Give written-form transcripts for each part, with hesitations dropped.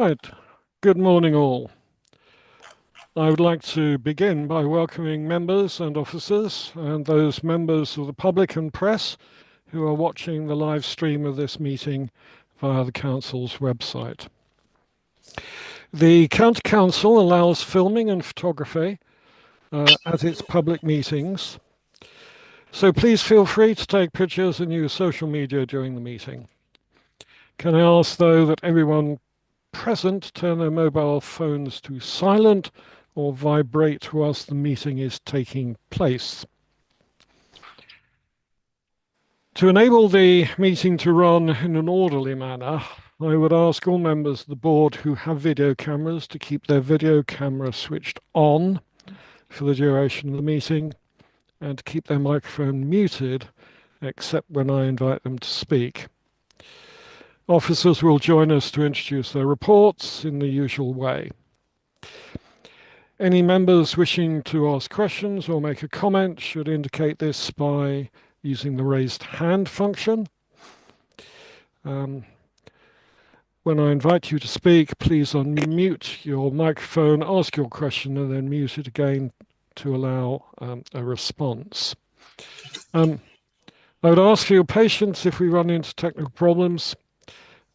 Right. Good morning, all. I would like to begin by welcoming members and officers and those members of the public and press who are watching the live stream of this meeting via the Council's website. The County Council allows filming and photography at its public meetings, so please feel free to take pictures and use social media during the meeting. Can I ask, though, that everyone present turn their mobile phones to silent or vibrate whilst the meeting is taking place. To enable the meeting to run in an orderly manner, I would ask all members of the board who have video cameras to keep their video camera switched on for the duration of the meeting and to keep their microphone muted except when I invite them to speak. Officers will join us to introduce their reports in the usual way. Any members wishing to ask questions or make a comment should indicate this by using the raised hand function. When I invite you to speak, please unmute your microphone, ask your question, and then mute it again to allow a response. I would ask for your patience if we run into technical problems,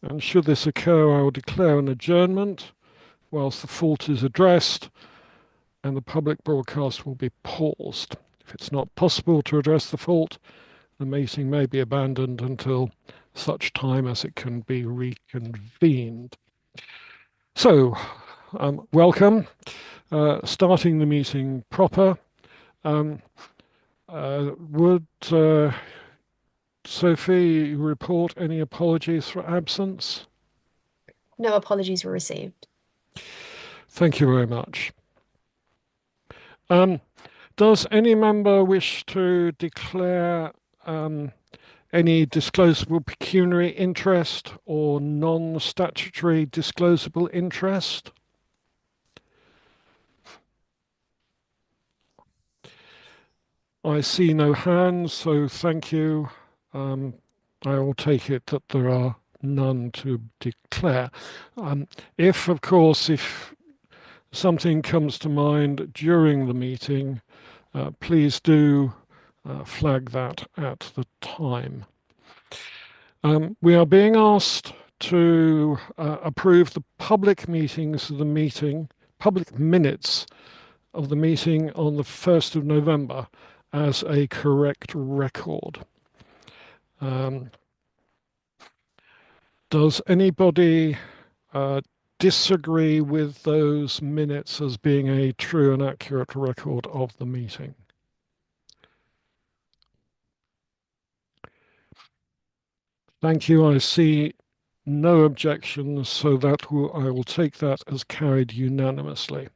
and should this occur, I will declare an adjournment whilst the fault is addressed, and the public broadcast will be paused. If it's not possible to address the fault, the meeting may be abandoned until such time as it can be reconvened. So, welcome. Starting the meeting proper. Would Sophie report any apologies for absence? No apologies were received. Thank you very much. Does any member wish to declare any disclosable pecuniary interest or non-statutory disclosable interest? I see no hands, so thank you. I will take it that there are none to declare. If something comes to mind during the meeting, please do flag that at the time. We are being asked to approve the public minutes of the meeting on the 1st of November as a correct record. Does anybody disagree with those minutes as being a true and accurate record of the meeting? Thank you. I see no objections, so I will take that as carried unanimously.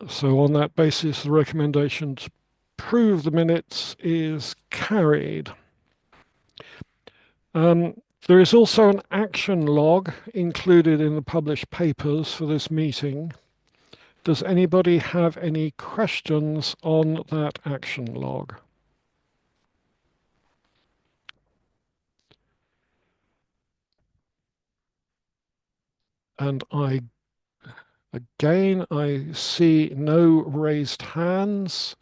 So on that basis, the recommendation to approve the minutes is carried. There is also an action log included in the published papers for this meeting. Does anybody have any questions on that action log? And I see no raised hands.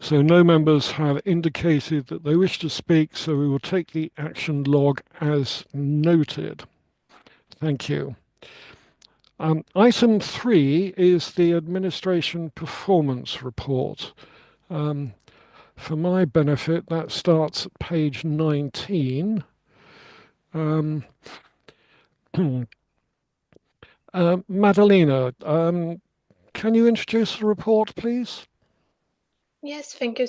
So no members have indicated that they wish to speak, so we will take the action log as noted. Thank you. Item 3 is the administration performance report. For my benefit, that starts at page 19. Madalena, can you introduce the report, please? Yes, thank you,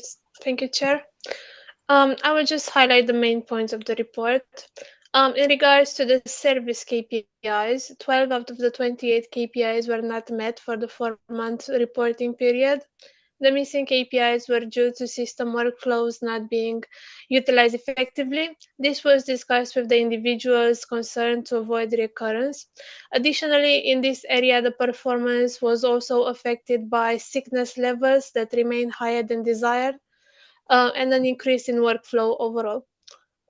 Chair. I will just highlight the main points of the report. In regards to the service KPIs, 12 out of the 28 KPIs were not met for the 4-month reporting period. The missing KPIs were due to system workflows not being utilized effectively. This was discussed with the individuals concerned to avoid recurrence. Additionally, in this area, the performance was also affected by sickness levels that remain higher than desired, and an increase in workflow overall.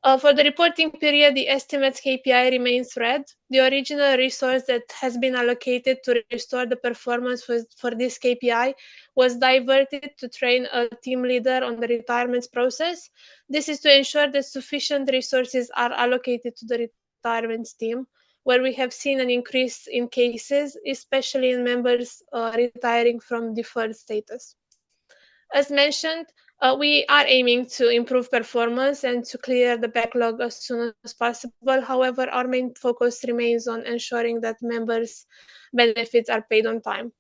For the reporting period, the estimates KPI remains red. The original resource that has been allocated to restore the performance for this KPI was diverted to train a team leader on the retirements process. This is to ensure that sufficient resources are allocated to the retirements team, where we have seen an increase in cases, especially in members retiring from deferred status. As mentioned, we are aiming to improve performance and to clear the backlog as soon as possible. However, our main focus remains on ensuring that members' benefits are paid on time.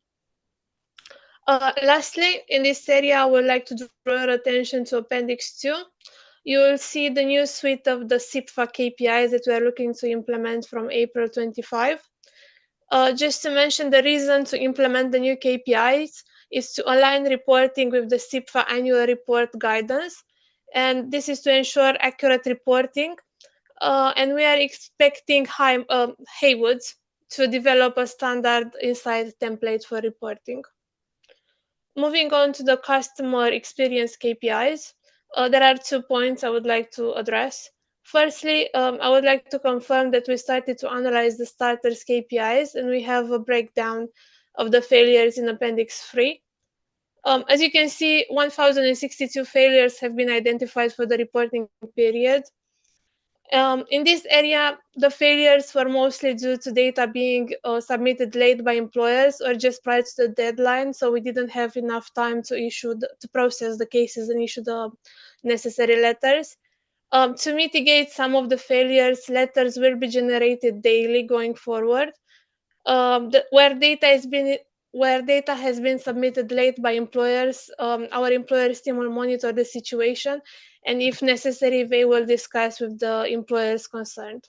Lastly, in this area, I would like to draw your attention to Appendix 2. You will see the new suite of the SIPFA KPIs that we are looking to implement from April 25. Just to mention, the reason to implement the new KPIs is to align reporting with the SIPFA annual report guidance. And this is to ensure accurate reporting. And we are expecting Haywoods to develop a standard insight template for reporting. Moving on to the customer experience KPIs, there are 2 points I would like to address. Firstly, I would like to confirm that we started to analyze the starters KPIs and we have a breakdown of the failures in Appendix 3. As you can see, 1,062 failures have been identified for the reporting period. In this area, the failures were mostly due to data being submitted late by employers or just prior to the deadline, so we didn't have enough time to process the cases and issue the necessary letters. To mitigate some of the failures, letters will be generated daily going forward. Where data has been submitted late by employers, our employers team will monitor the situation, and if necessary, they will discuss with the employers concerned.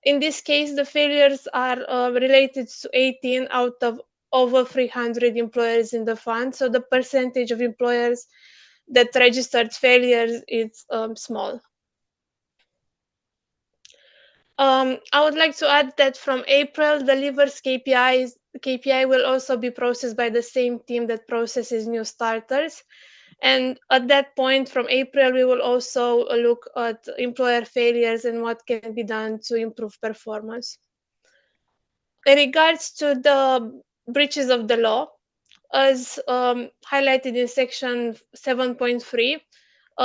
In this case, the failures are related to 18 out of over 300 employers in the fund, so the percentage of employers that registered failures is small. I would like to add that from April, the Livers KPI will also be processed by the same team that processes new starters. And at that point, from April, we will also look at employer failures and what can be done to improve performance. In regards to the breaches of the law, as highlighted in section 7.3,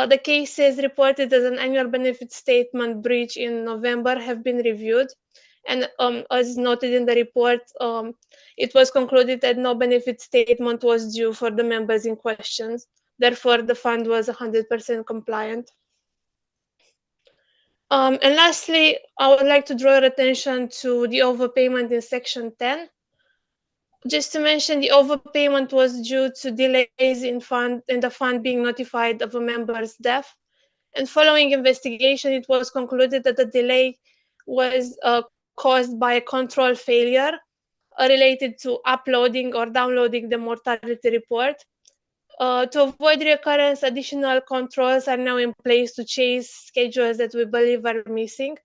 the cases reported as an annual benefit statement breach in November have been reviewed. And as noted in the report, it was concluded that no benefit statement was due for the members in question. Therefore, the fund was 100% compliant. And lastly, I would like to draw your attention to the overpayment in section 10. Just to mention, the overpayment was due to delays in the fund being notified of a member's death. And following investigation, it was concluded that the delay was caused by a control failure related to uploading or downloading the mortality report. To avoid reoccurrence, additional controls are now in place to chase schedules that we believe are missing.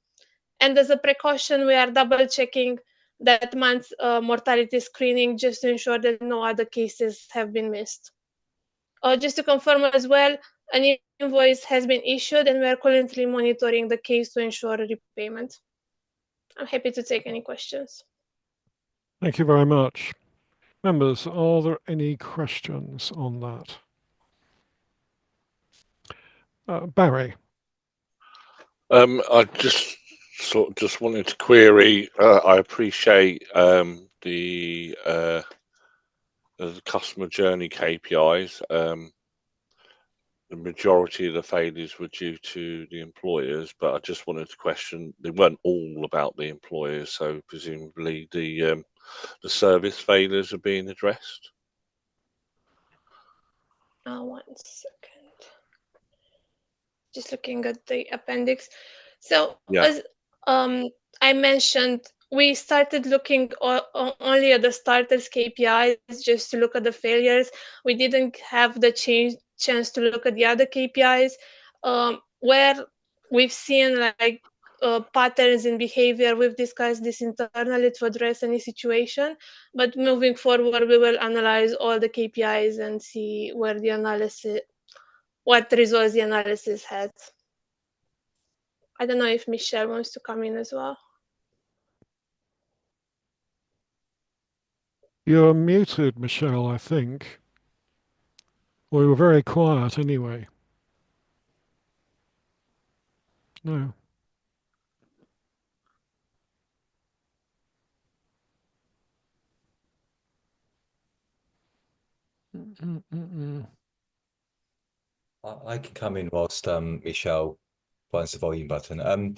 And as a precaution, we are double checking that month's mortality screening just to ensure that no other cases have been missed. Just to confirm as well, an invoice has been issued and we are currently monitoring the case to ensure repayment. I'm happy to take any questions. Thank you very much. Members, are there any questions on that? Barry. I just wanted to query. I appreciate the customer journey KPIs. The majority of the failures were due to the employers, but I just wanted to question, they weren't all about the employers, so presumably the service failures are being addressed. 1 second. Just looking at the appendix. So Yeah. as I mentioned, we started looking only at the starters KPIs just to look at the failures. We didn't have the chance to look at the other KPIs, where we've seen like patterns in behavior. We've discussed this internally to address any situation, but moving forward, we will analyze all the KPIs and see where the analysis, what results the analysis had. I don't know if Michelle wants to come in as well. You're muted, Michelle, I think. Well, you were very quiet anyway. No. I can come in whilst Michelle finds the volume button.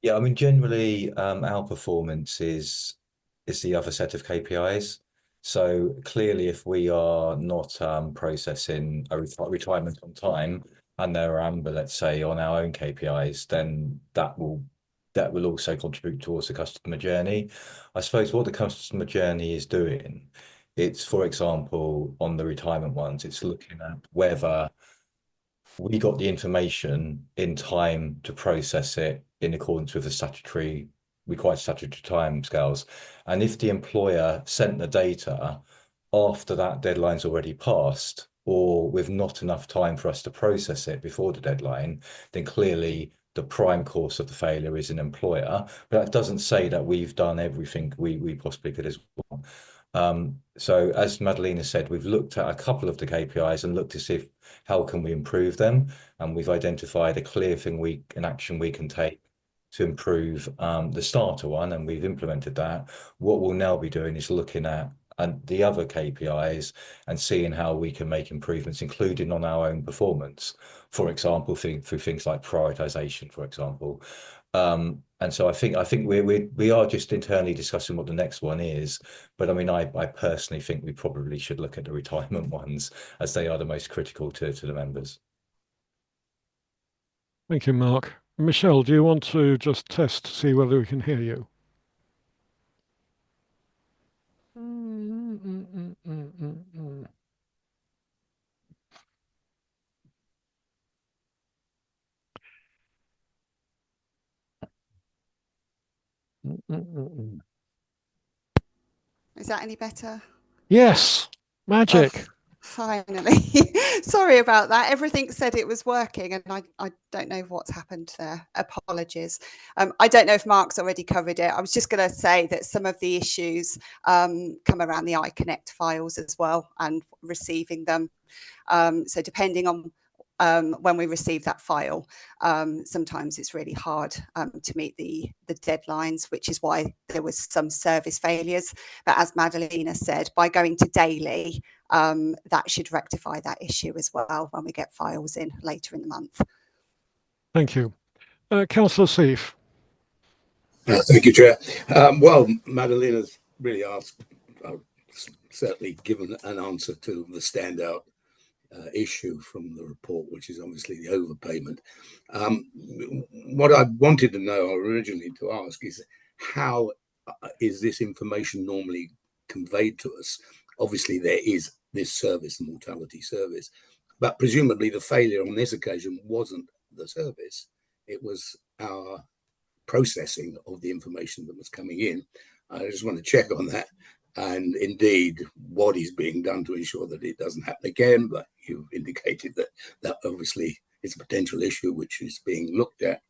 Yeah, I mean, generally, our performance is the other set of KPIs. So clearly, if we are not processing a retirement on time and there are amber, let's say, on our own KPIs, then that will also contribute towards the customer journey. I suppose what the customer journey is doing, it's, for example, on the retirement ones, it's looking at whether we got the information in time to process it in accordance with the required statutory timescales. And if the employer sent the data after that deadline's already passed, or with not enough time for us to process it before the deadline, then clearly the prime cause of the failure is an employer. But that doesn't say that we've done everything we possibly could as well. So as Madalena said, we've looked at a couple of the KPIs and looked to see how can we improve them, and we've identified a clear thing an action we can take to improve the starter one, and we've implemented that. What we'll now be doing is looking at the other KPIs and seeing how we can make improvements, including on our own performance. For example, through things like prioritization, for example. And so I think we are just internally discussing what the next one is. But I mean, I personally think we probably should look at the retirement ones, as they are the most critical to the members. Thank you, Mark. Michelle, do you want to just test to see whether we can hear you? Is that any better? Yes, magic. Oh, finally. Sorry about that. Everything said it was working, and I don't know what's happened there. Apologies. I don't know if Mark's already covered it. I was just going to say that some of the issues come around the iConnect files as well and receiving them. So depending on when we receive that file, sometimes it's really hard to meet the deadlines, which is why there was some service failures. But as Madalena said, by going to daily, that should rectify that issue as well when we get files in later in the month. Thank you. Councillor Seif. Thank you, Chair. Well, Madalena's really asked, certainly given an answer to the standout issue from the report, which is obviously the overpayment. What I wanted to know originally to ask is how is this information normally conveyed to us? Obviously, there is this service, the mortality service, but presumably the failure on this occasion wasn't the service. It was our processing of the information that was coming in. I just want to check on that. And indeed, what is being done to ensure that it doesn't happen again. But you've indicated that obviously is a potential issue which is being looked at.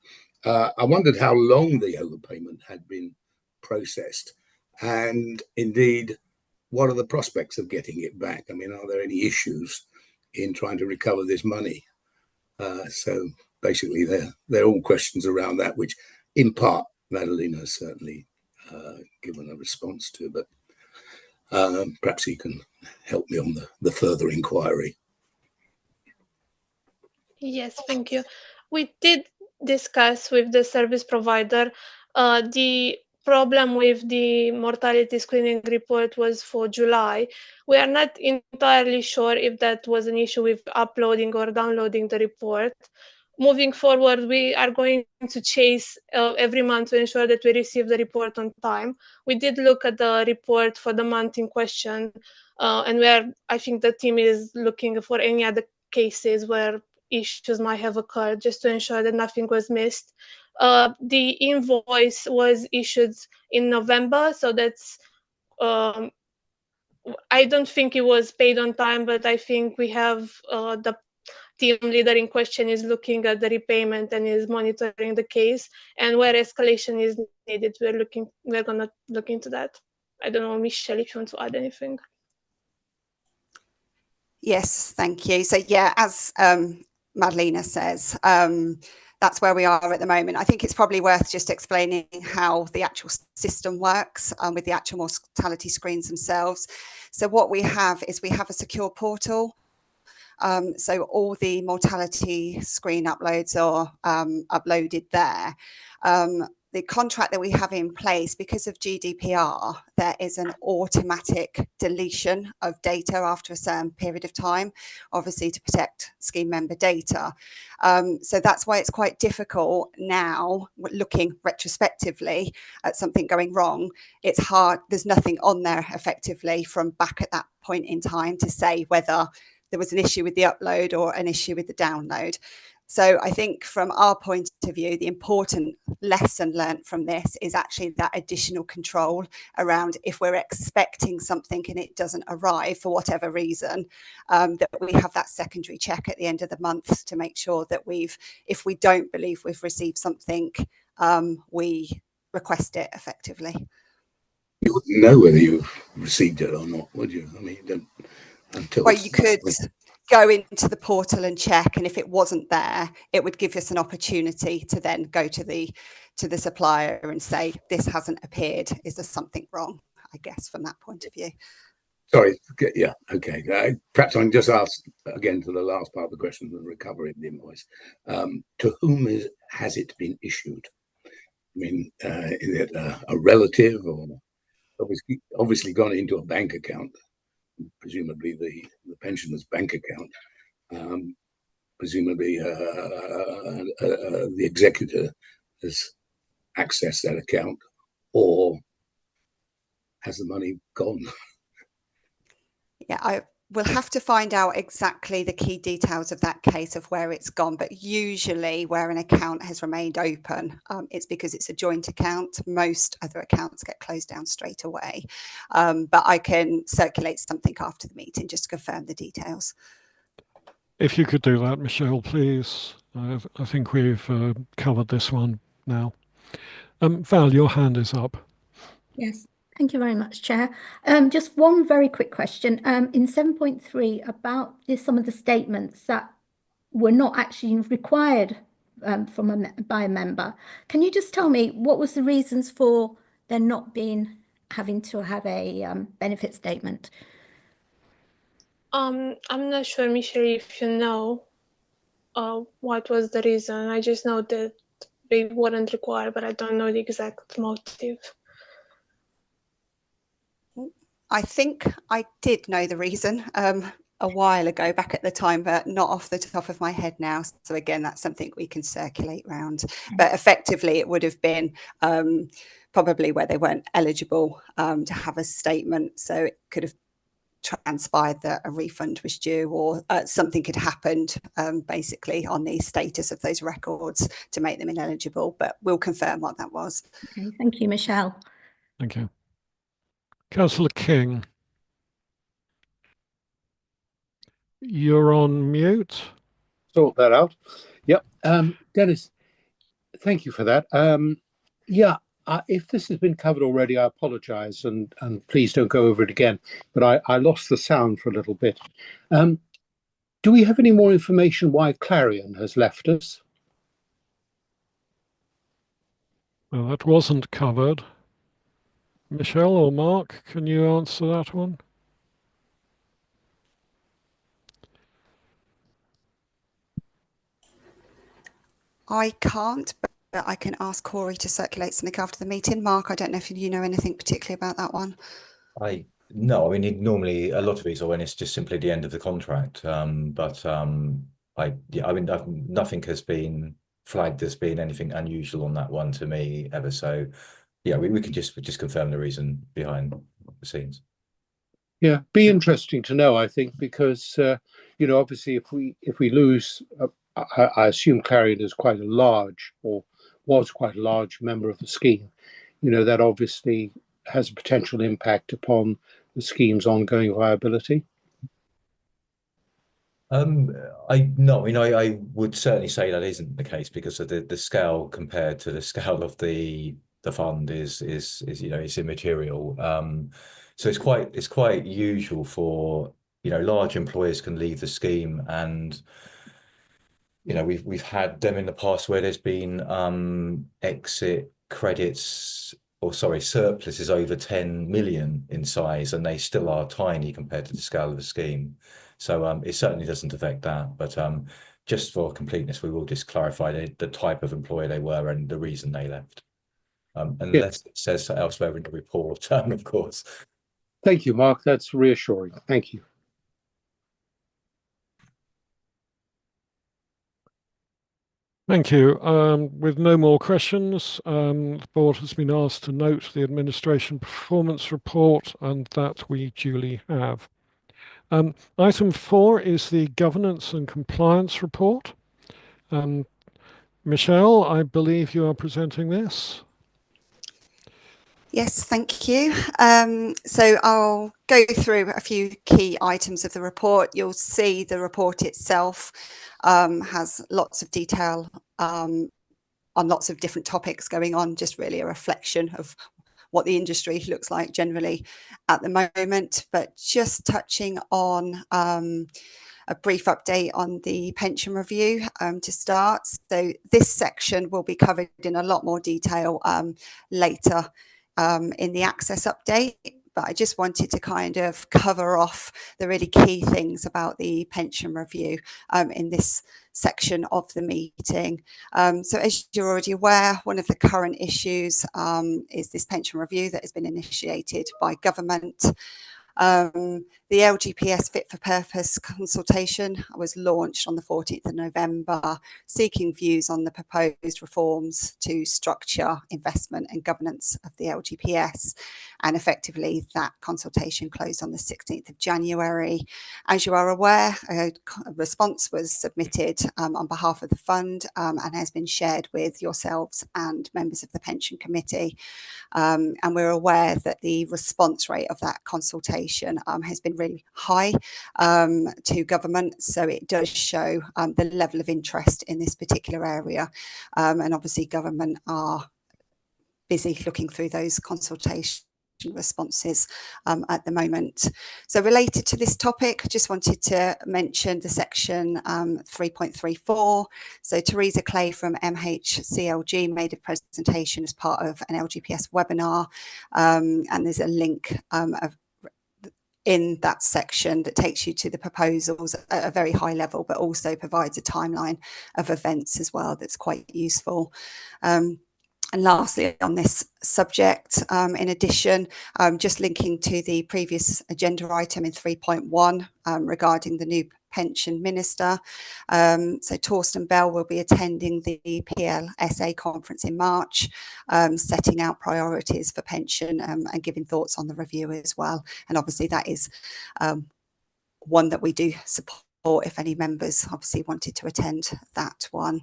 I wondered how long the overpayment had been processed, and indeed, what are the prospects of getting it back? I mean, are there any issues in trying to recover this money? So basically, they're all questions around that, which in part Madalena has certainly given a response to, but perhaps you can help me on the further inquiry. Yes, thank you. We did discuss with the service provider. The problem with the mortality screening report was for July. We are not entirely sure if that was an issue with uploading or downloading the report. Moving forward, we are going to chase every month to ensure that we receive the report on time. We did look at the report for the month in question, and I think the team is looking for any other cases where issues might have occurred, just to ensure that nothing was missed. The invoice was issued in November, so that's I don't think it was paid on time, but I think we have the team leader in question is looking at the repayment and is monitoring the case, and where escalation is needed, we're gonna look into that. I don't know, Michelle, if you want to add anything. Yes, thank you. So yeah, as Madalena says, that's where we are at the moment. I think it's probably worth just explaining how the actual system works with the actual mortality screens themselves. So what we have is we have a secure portal. So all the mortality screen uploads are uploaded there. The contract that we have in place, because of GDPR, there is an automatic deletion of data after a certain period of time, obviously to protect scheme member data. So that's why it's quite difficult now, looking retrospectively at something going wrong. It's hard, there's nothing on there effectively from back at that point in time to say whether there was an issue with the upload or an issue with the download. So I think from our point of view, the important lesson learned from this is actually that additional control around if we're expecting something and it doesn't arrive for whatever reason, that we have that secondary check at the end of the month to make sure that if we don't believe we've received something, we request it effectively. You wouldn't know whether you've received it or not, would you? I mean, you don't until. Well, you could go into the portal and check, and if it wasn't there, it would give us an opportunity to then go to the supplier and say, this hasn't appeared, is there something wrong, I guess, from that point of view. Sorry, yeah, okay. Perhaps I can just ask again to the last part of the question, the recovery of the invoice. To whom has it been issued? I mean, is it a relative, or obviously gone into a bank account? Presumably the pensioner's bank account, presumably the executor has accessed that account, or has the money gone? Yeah, I will have to find out exactly the key details of that case of where it's gone, but usually where an account has remained open, it's because it's a joint account. Most other accounts get closed down straight away, but I can circulate something after the meeting just to confirm the details. If you could do that, Michelle, please. I think we've covered this one now. Val, your hand is up. Yes. Thank you very much, Chair. Just one very quick question. In 7.3, about some of the statements that were not actually required by a member. Can you just tell me what was the reasons for there not having to have a benefit statement? I'm not sure, Michelle, if you know what was the reason. I just know that they weren't required, but I don't know the exact motive. I think I did know the reason a while ago, back at the time, but not off the top of my head now. So again, that's something we can circulate around. But effectively, it would have been probably where they weren't eligible to have a statement. So it could have transpired that a refund was due, or something had happened basically on the status of those records to make them ineligible. But we'll confirm what that was. Okay, thank you, Michelle. Thank you. Councillor King, you're on mute. Sort that out. Yep. Dennis, thank you for that. Yeah, if this has been covered already, I apologise, and please don't go over it again. But I lost the sound for a little bit. Do we have any more information why Clarion has left us? Well, that wasn't covered. Michelle or Mark, can you answer that one? I can't, but I can ask Corey to circulate something after the meeting. Mark, I don't know if you know anything particularly about that one. No, I mean, normally a lot of these are when it's just simply the end of the contract. I mean, nothing has been flagged as being anything unusual on that one to me ever. So yeah, we can just confirm the reason behind the scenes. Yeah, be interesting to know, I think, because obviously if we lose, I assume Clarion is quite a large, or was quite a large member of the scheme. That obviously has a potential impact upon the scheme's ongoing viability. I would certainly say that isn't the case because of the scale compared to the scale of the fund is it's immaterial. So it's quite usual for large employers can leave the scheme, and we've had them in the past where there's been exit credits, or sorry, surpluses over 10 million in size, and they still are tiny compared to the scale of the scheme. So it certainly doesn't affect that. But just for completeness, we will just clarify the type of employer they were and the reason they left. Unless it says elsewhere in the report, of course. Thank you, Mark. That's reassuring. Thank you. Thank you. With no more questions, the board has been asked to note the administration performance report, and that we duly have. Item 4 is the governance and compliance report. Michelle, I believe you are presenting this. Yes, thank you. So I'll go through a few key items of the report. You'll see the report itself has lots of detail on lots of different topics going on, just really a reflection of what the industry looks like generally at the moment, but just touching on a brief update on the pension review to start. So this section will be covered in a lot more detail later in the access update, but I just wanted to kind of cover off the really key things about the pension review in this section of the meeting. So as you're already aware, one of the current issues is this pension review that has been initiated by government. The LGPS Fit for Purpose consultation was launched on the 14th of November, seeking views on the proposed reforms to structure, investment and governance of the LGPS. And effectively, that consultation closed on the 16th of January. As you are aware, a response was submitted on behalf of the fund and has been shared with yourselves and members of the pension committee. And we're aware that the response rate of that consultation has been really high to government. So it does show the level of interest in this particular area. And obviously government are busy looking through those consultation responses at the moment. So related to this topic, I just wanted to mention the section 3.34. So Teresa Clay from MHCLG made a presentation as part of an LGPS webinar, and there's a link in that section that takes you to the proposals at a very high level, but also provides a timeline of events as well that's quite useful. And lastly, on this subject, in addition, just linking to the previous agenda item in 3.1 regarding the new pension minister. So Torsten Bell will be attending the PLSA conference in March, setting out priorities for pension and giving thoughts on the review as well. And obviously that is one that we do support if any members obviously wanted to attend that one.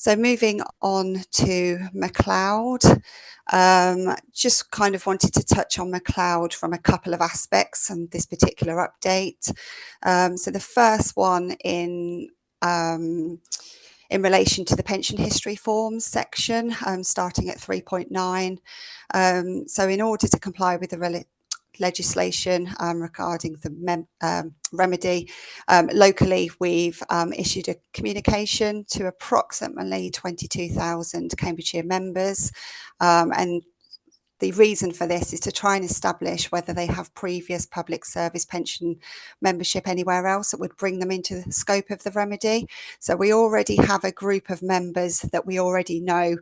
So moving on to McLeod, just kind of wanted to touch on McLeod from a couple of aspects and this particular update. So the first one in relation to the pension history forms section, starting at 3.9. So in order to comply with the legislation regarding the remedy. Locally, we've issued a communication to approximately 22,000 Cambridgeshire members, and the reason for this is to try and establish whether they have previous public service pension membership anywhere else that would bring them into the scope of the remedy. So we already have a group of members that we already know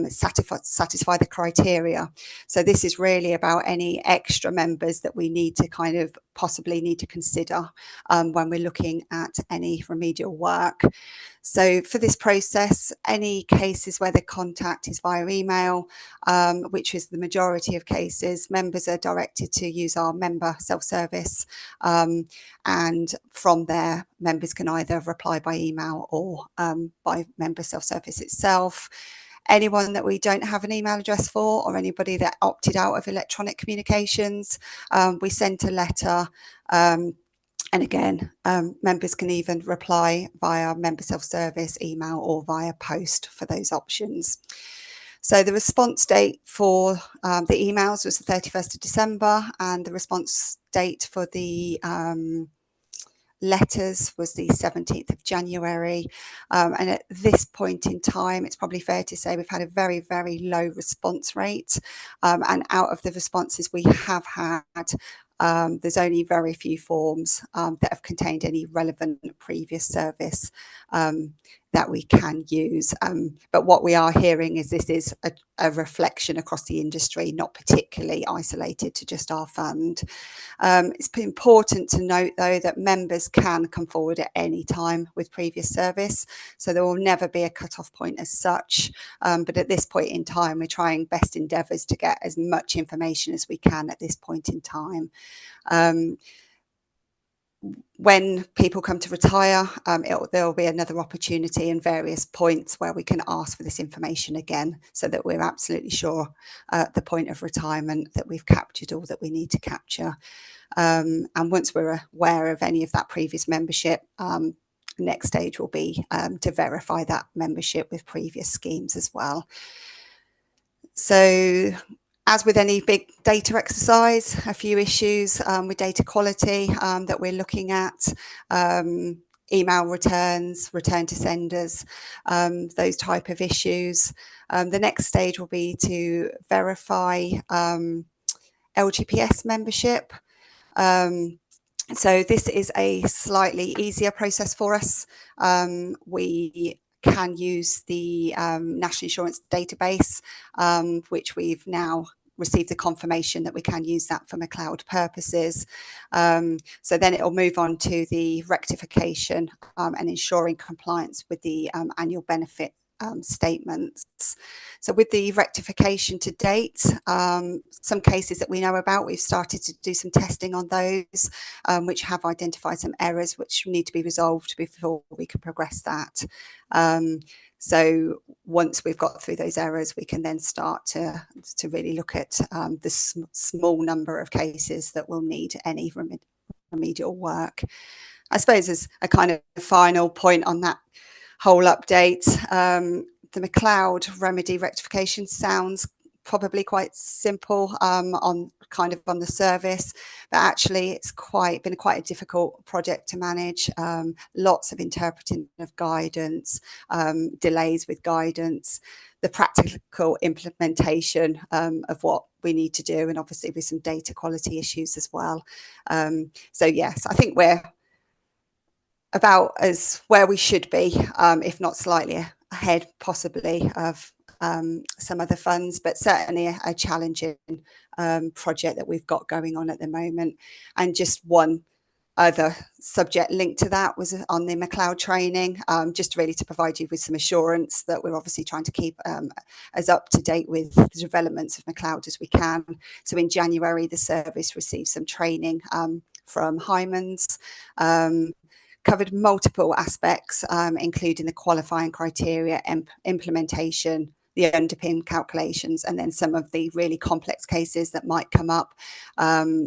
satisfy the criteria. So this is really about any extra members that we need to kind of possibly need to consider when we're looking at any remedial work. So for this process, any cases where the contact is via email, which is the majority of cases, members are directed to use our member self-service, and from there, members can either reply by email or by member self-service itself. Anyone that we don't have an email address for, or anybody that opted out of electronic communications, we sent a letter And again, members can even reply via member self-service, email, or via post for those options. So the response date for the emails was the 31st of December, and the response date for the letters was the 17th of January. And at this point in time, it's probably fair to say we've had a very, very low response rate. And out of the responses we have had, there's only very few forms that have contained any relevant previous service that we can use. But what we are hearing is this is a reflection across the industry, not particularly isolated to just our fund. It's important to note, though, that members can come forward at any time with previous service, so there will never be a cut-off point as such. But at this point in time, we're trying best endeavours to get as much information as we can at this point in time. When people come to retire, there will be another opportunity and various points where we can ask for this information again, so that we're absolutely sure at the point of retirement that we've captured all that we need to capture. And once we're aware of any of that previous membership, next stage will be to verify that membership with previous schemes as well. So, as with any big data exercise, a few issues with data quality that we're looking at, email returns, return to senders, those type of issues. The next stage will be to verify LGPS membership. So this is a slightly easier process for us. We can use the National Insurance database, which we've now received the confirmation that we can use that for McLeod purposes. So then it will move on to the rectification and ensuring compliance with the annual benefit statements. So with the rectification to date, some cases that we know about, we've started to do some testing on those, which have identified some errors which need to be resolved before we can progress that. So once we've got through those errors, we can then start to really look at the small number of cases that will need any remedial work. I suppose as a kind of final point on that whole update, the McLeod remedy rectification sounds probably quite simple on the surface, but actually it's been quite a difficult project to manage. Lots of interpreting of guidance, delays with guidance, the practical implementation of what we need to do, and obviously with some data quality issues as well. So yes, I think we're about as where we should be, if not slightly ahead possibly of some other funds, but certainly a challenging project that we've got going on at the moment. And just one other subject linked to that was on the McLeod training, just really to provide you with some assurance that we're obviously trying to keep as up to date with the developments of McLeod as we can. So in January, the service received some training from Hyman's, covered multiple aspects, including the qualifying criteria, implementation, the underpin calculations, and then some of the really complex cases that might come up.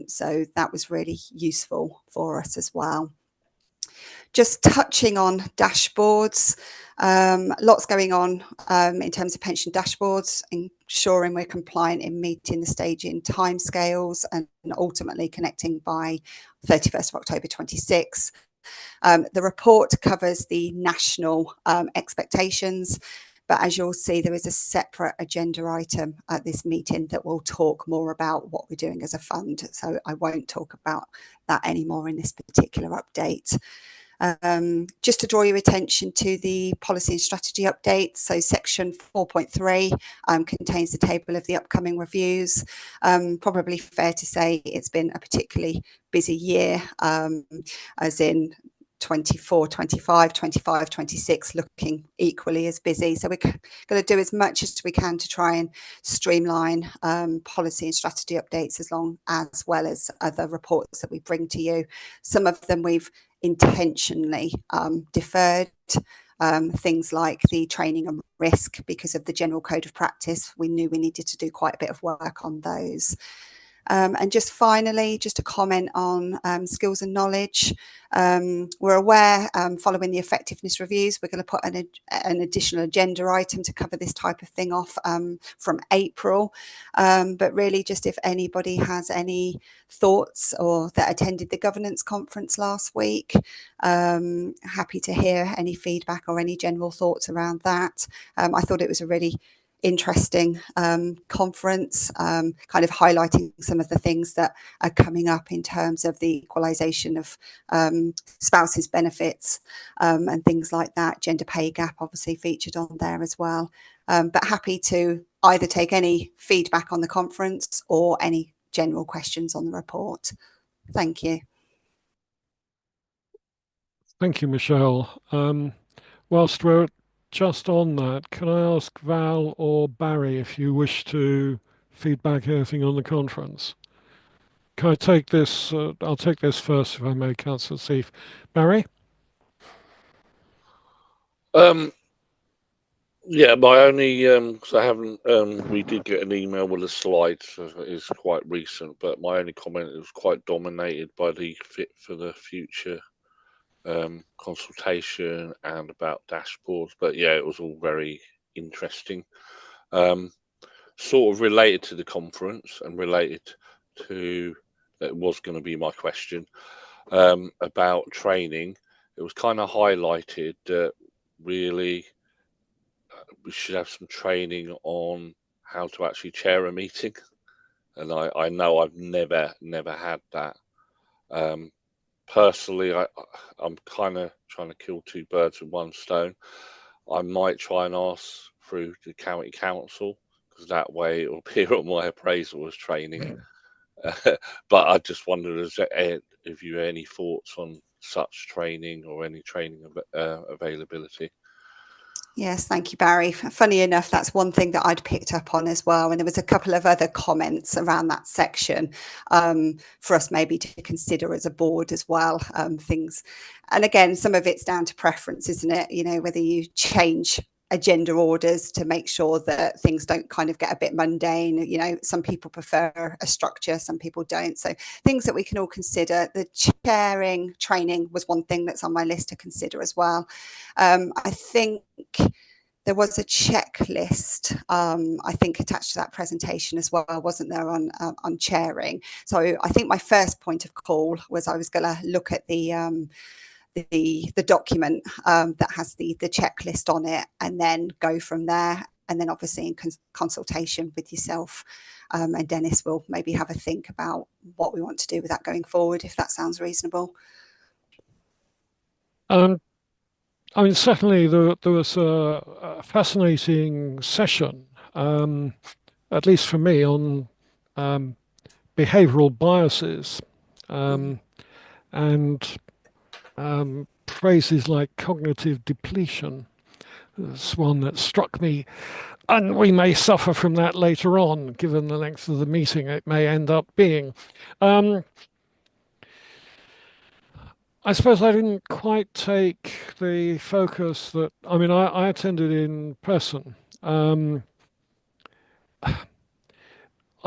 So that was really useful for us as well. Just touching on dashboards, lots going on in terms of pension dashboards, ensuring we're compliant in meeting the staging timescales and ultimately connecting by 31st of October 26. The report covers the national expectations, but as you'll see, there is a separate agenda item at this meeting that will talk more about what we're doing as a fund. So I won't talk about that anymore in this particular update. Just to draw your attention to the policy and strategy update. So section 4.3 contains the table of the upcoming reviews. Probably fair to say it's been a particularly busy year, as in 24, 25, 25, 26 looking equally as busy. So we're going to do as much as we can to try and streamline policy and strategy updates as well as other reports that we bring to you. Some of them we've intentionally deferred, things like the training and risk because of the general code of practice. We knew we needed to do quite a bit of work on those. And just finally, just a comment on skills and knowledge. We're aware, following the effectiveness reviews, we're going to put an additional agenda item to cover this type of thing off from April. But really, just if anybody has any thoughts or that attended the governance conference last week, happy to hear any feedback or any general thoughts around that. I thought it was a really interesting conference, kind of highlighting some of the things that are coming up in terms of the equalisation of spouses' benefits and things like that. Gender pay gap obviously featured on there as well. But happy to either take any feedback on the conference or any general questions on the report. Thank you. Thank you, Michelle. Whilst we're just on that, can I ask Val or Barry if you wish to feedback anything on the conference? Can I take this? I'll take this first, if I may, Councillor Seif. Barry? Yeah, my only because I haven't we did get an email with the slides, so it's quite recent, but my only comment was quite dominated by the Fit for the Future consultation and about dashboards. But yeah, it was all very interesting. Sort of related to the conference and related to, that was going to be my question, about training. It was kind of highlighted that really we should have some training on how to actually chair a meeting. And I know I've never had that. Personally, I'm kind of trying to kill two birds with one stone. I might try and ask through the county council, because that way it will appear on my appraisal as training. But I just wondered if you have any thoughts on such training or any training availability. Yes, thank you, Barry. Funny enough, that's one thing that I'd picked up on as well. And there was a couple of other comments around that section for us maybe to consider as a board as well, things. And again, some of it's down to preference, isn't it? You know, whether you change agenda orders to make sure that things don't kind of get a bit mundane. You know, some people prefer a structure, some people don't. So things that we can all consider. The chairing training was one thing that's on my list to consider as well. I think there was a checklist, I think, attached to that presentation as well, wasn't there, on chairing. So I think my first point of call was I was going to look at the document that has the checklist on it, and then go from there. And then obviously in consultation with yourself and Dennis, we'll maybe have a think about what we want to do with that going forward, if that sounds reasonable. I mean, certainly there was a fascinating session, at least for me, on behavioural biases and phrases like cognitive depletion. It's one that struck me, and we may suffer from that later on, given the length of the meeting it may end up being. I suppose I didn't quite take the focus that, I mean, I attended in person. I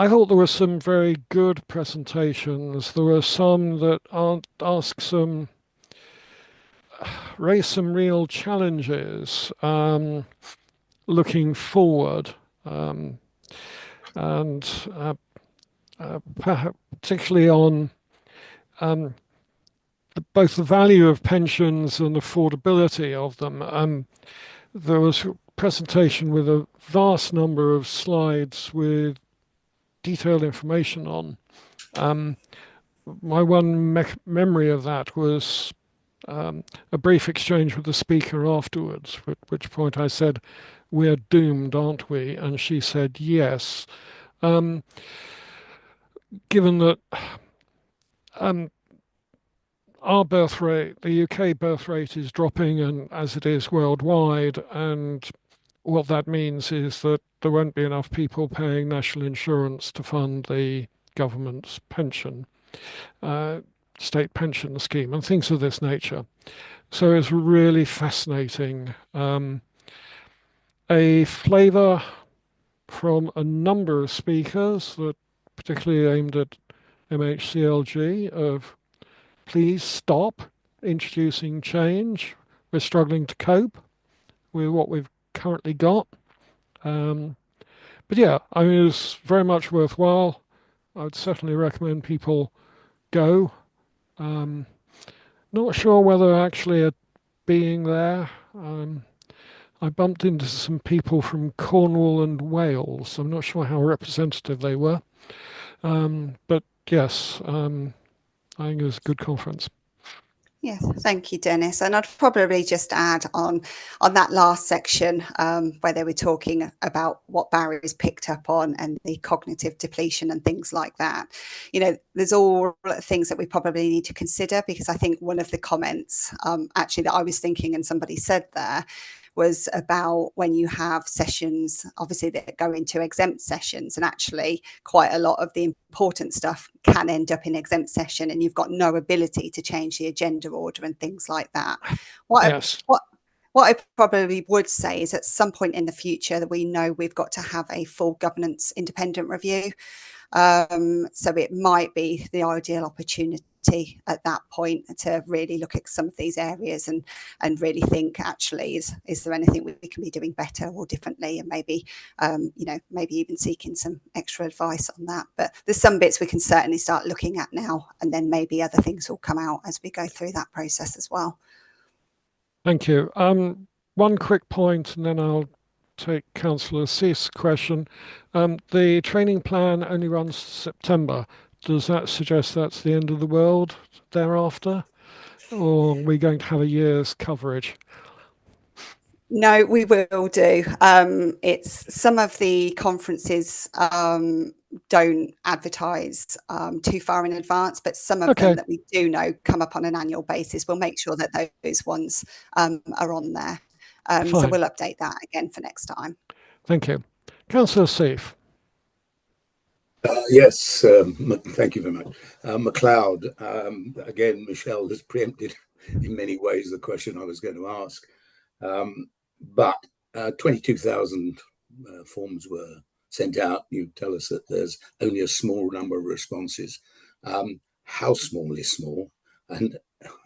thought there were some very good presentations. There were some that raise some real challenges looking forward, and particularly on both the value of pensions and affordability of them. There was a presentation with a vast number of slides with detailed information on. My one memory of that was a brief exchange with the speaker afterwards, at which point I said, "We're doomed, aren't we?" And she said, "Yes." Given that our birth rate, the UK birth rate, is dropping, and as it is worldwide, and what that means is that there won't be enough people paying national insurance to fund the government's pension, state pension scheme, and things of this nature. So it's really fascinating. A flavour from a number of speakers that particularly aimed at MHCLG, of please stop introducing change. We're struggling to cope with what we've currently got. But yeah, I mean, it's very much worthwhile. I would certainly recommend people go. Not sure whether actually being there. I bumped into some people from Cornwall and Wales. I'm not sure how representative they were. But yes, I think it was a good conference. Yeah, thank you, Dennis. And I'd probably just add on that last section where they were talking about what barriers picked up on and the cognitive depletion and things like that. You know, there's all things that we probably need to consider, because I think one of the comments actually that I was thinking and somebody said there was about when you have sessions, obviously, that go into exempt sessions, and actually quite a lot of the important stuff can end up in exempt session, and you've got no ability to change the agenda order and things like that. Yes. What I probably would say is at some point in the future that we know we've got to have a full governance independent review. So it might be the ideal opportunity at that point to really look at some of these areas and really think, actually, is there anything we can be doing better or differently, and maybe maybe even seeking some extra advice on that. But there's some bits we can certainly start looking at now, and then maybe other things will come out as we go through that process as well. Thank you. One quick point, and then I'll take Councillor Cease's question. The training plan only runs to September. Does that suggest that's the end of the world thereafter? Or are we going to have a year's coverage? No, we will do. It's some of the conferences don't advertise too far in advance, but some of them that we do know come up on an annual basis. We'll make sure that those ones are on there. So we'll update that again for next time. Thank you. Councillor Cease. Yes, thank you very much. MacLeod, again, Michelle has preempted in many ways the question I was going to ask. But 22,000 forms were sent out. You tell us that there's only a small number of responses. How small is small? And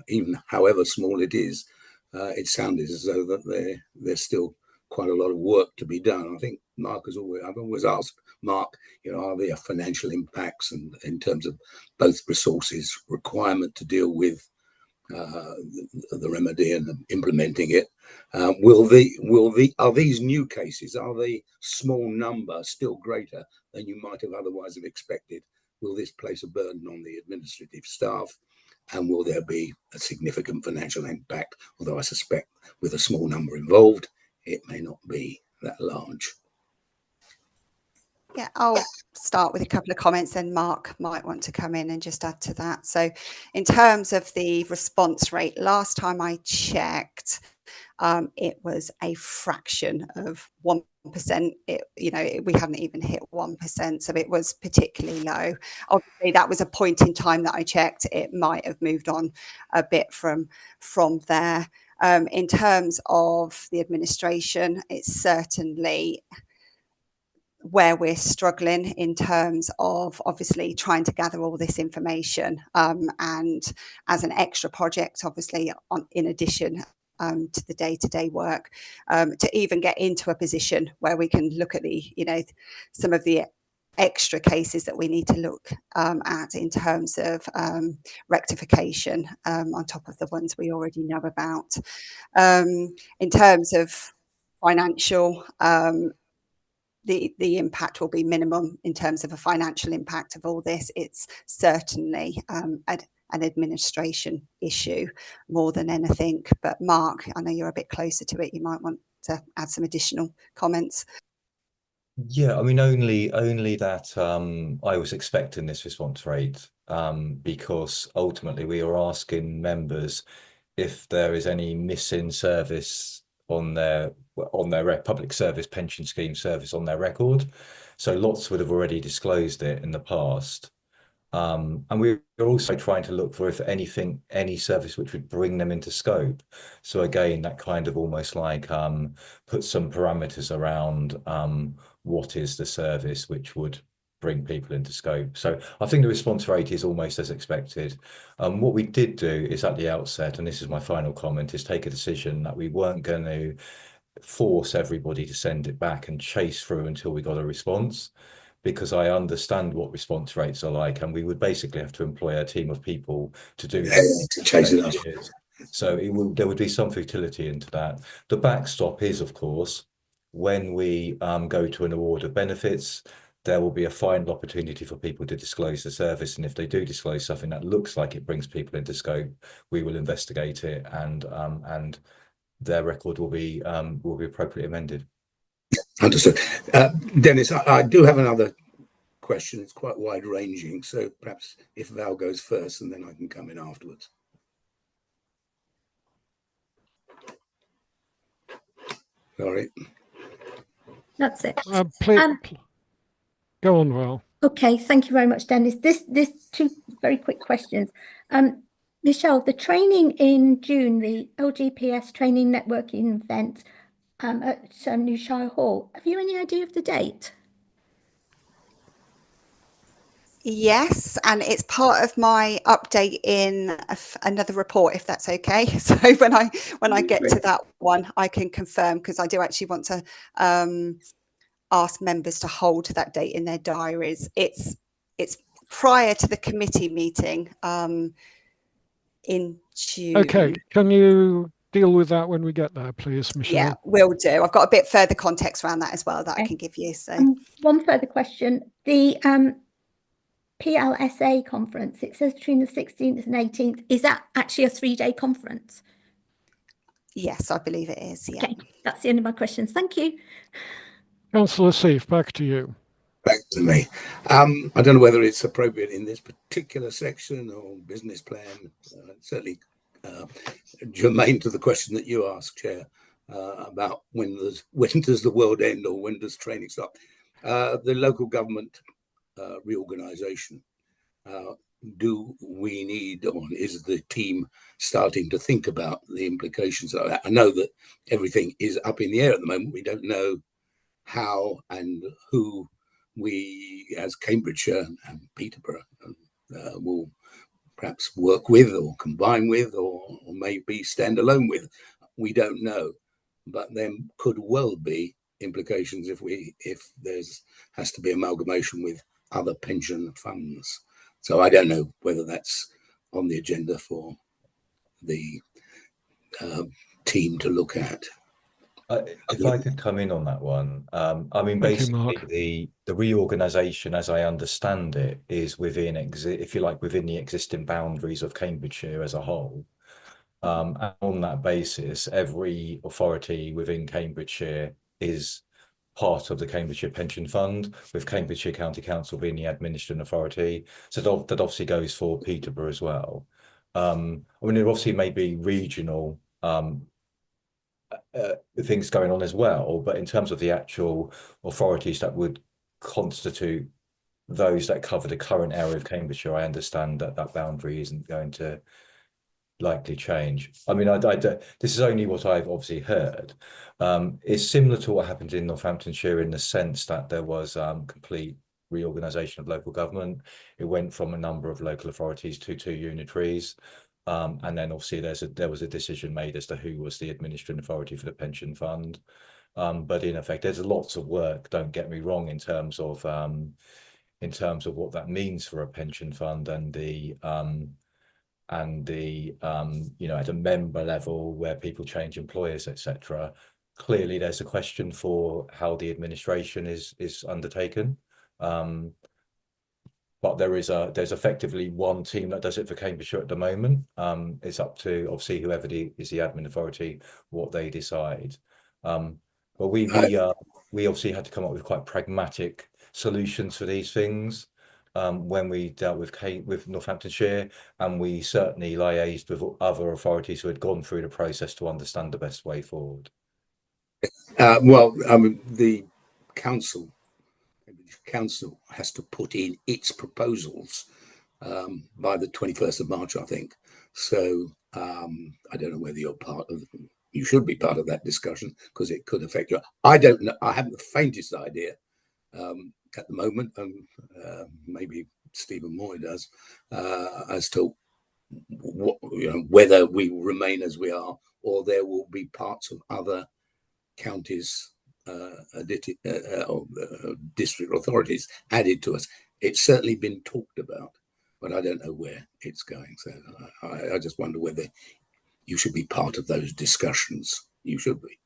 even however small it is, it sounded as though that there's still quite a lot of work to be done. I think I've always asked Mark, are there financial impacts, and in terms of both resources, requirement to deal with the remedy and implementing it. Are these new cases, are the small number still greater than you might have otherwise have expected? Will this place a burden on the administrative staff, and will there be a significant financial impact? Although I suspect with a small number involved, it may not be that large. Yeah, I'll start with a couple of comments, and Mark might want to come in and just add to that. So in terms of the response rate, last time I checked, it was a fraction of 1%. We hadn't even hit 1%, so it was particularly low. Obviously, that was a point in time that I checked. It might have moved on a bit from there. In terms of the administration, it's certainly where we're struggling in terms of obviously trying to gather all this information, and as an extra project, obviously, in addition to the day-to-day work, to even get into a position where we can look at some of the extra cases that we need to look at in terms of rectification on top of the ones we already know about. In terms of financial, the impact will be minimum in terms of a financial impact of all this. It's certainly an administration issue more than anything. But Mark, I know you're a bit closer to it. You might want to add some additional comments. Yeah, I mean, only that I was expecting this response rate because ultimately we are asking members if there is any missing service on their public service pension scheme service on their record. So lots would have already disclosed it in the past. And we're also trying to look for, if anything, any service which would bring them into scope. So again, that kind of almost like put some parameters around what is the service which would bring people into scope. So I think the response rate is almost as expected. What we did do is at the outset, and this is my final comment, is take a decision that we weren't going to force everybody to send it back and chase through until we got a response, because I understand what response rates are like, and we would basically have to employ a team of people to do that. To chase it up. So there would be some futility into that. The backstop is, of course, when we go to an award of benefits, there will be a final opportunity for people to disclose the service, and if they do disclose something that looks like it brings people into scope, we will investigate it, and their record will be appropriately amended. Understood. Dennis, I do have another question. It's quite wide ranging, so perhaps if Val goes first, and then I can come in afterwards. Sorry. That's it. Go on, Val. Okay, thank you very much, Dennis. This two very quick questions. Michelle, the training in June, the LGPS training networking event at New Shire Hall, have you any idea of the date? Yes, and it's part of my update in another report, if that's okay. So when I get to that one, I can confirm, because I do actually want to ask members to hold that date in their diaries. It's prior to the committee meeting in June. Okay, can you deal with that when we get there, please, Michelle? Yeah, will do. I've got a bit further context around that as well that I can give you. So one further question: the PLSA conference, it says between the 16th and 18th. Is that actually a 3-day conference? Yes, I believe it is. Yeah. Okay, that's the end of my questions. Thank you. Councillor Seif, back to you. Back to me. I don't know whether it's appropriate in this particular section or business plan. Certainly germane to the question that you asked, Chair, about when does the world end, or when does training stop? The local government reorganisation. Do we need, or is the team starting to think about the implications of that? I know that everything is up in the air at the moment. We don't know how and who we, as Cambridgeshire and Peterborough, will perhaps work with, or combine with, or maybe stand alone with. We don't know, but there could well be implications if there's has to be amalgamation with other pension funds. So I don't know whether that's on the agenda for the team to look at. If I could come in on that one, I mean, basically the reorganisation, as I understand it, is within, if you like, within the existing boundaries of Cambridgeshire as a whole. And on that basis, every authority within Cambridgeshire is part of the Cambridgeshire Pension Fund, with Cambridgeshire County Council being the administering authority. So that obviously goes for Peterborough as well. I mean, there obviously may be regional things going on as well, but in terms of the actual authorities that would constitute those that cover the current area of Cambridgeshire, I understand that that boundary isn't going to likely change. I mean, this is only what I've obviously heard. It's similar to what happened in Northamptonshire in the sense that there was complete reorganisation of local government. It went from a number of local authorities to 2 unitaries. And then obviously there was a decision made as to who was the administering authority for the pension fund. But in effect, there's lots of work, don't get me wrong, in terms of what that means for a pension fund and the you know, at a member level where people change employers, etc. Clearly, there's a question for how the administration is undertaken. But there's effectively one team that does it for Cambridgeshire at the moment. It's up to obviously whoever is the admin authority what they decide. But we obviously had to come up with quite pragmatic solutions for these things when we dealt with Northamptonshire, and we certainly liaised with other authorities who had gone through the process to understand the best way forward. Well, the council has to put in its proposals by the 21st of March, I think. So I don't know whether you should be part of that discussion, because it could affect you. I don't know. I haven't the faintest idea at the moment, and maybe Stephen Moy does, as to what, whether we will remain as we are, or there will be parts of other counties or district authorities added to us. It's certainly been talked about, but I don't know where it's going. So I just wonder whether you should be part of those discussions. You should be.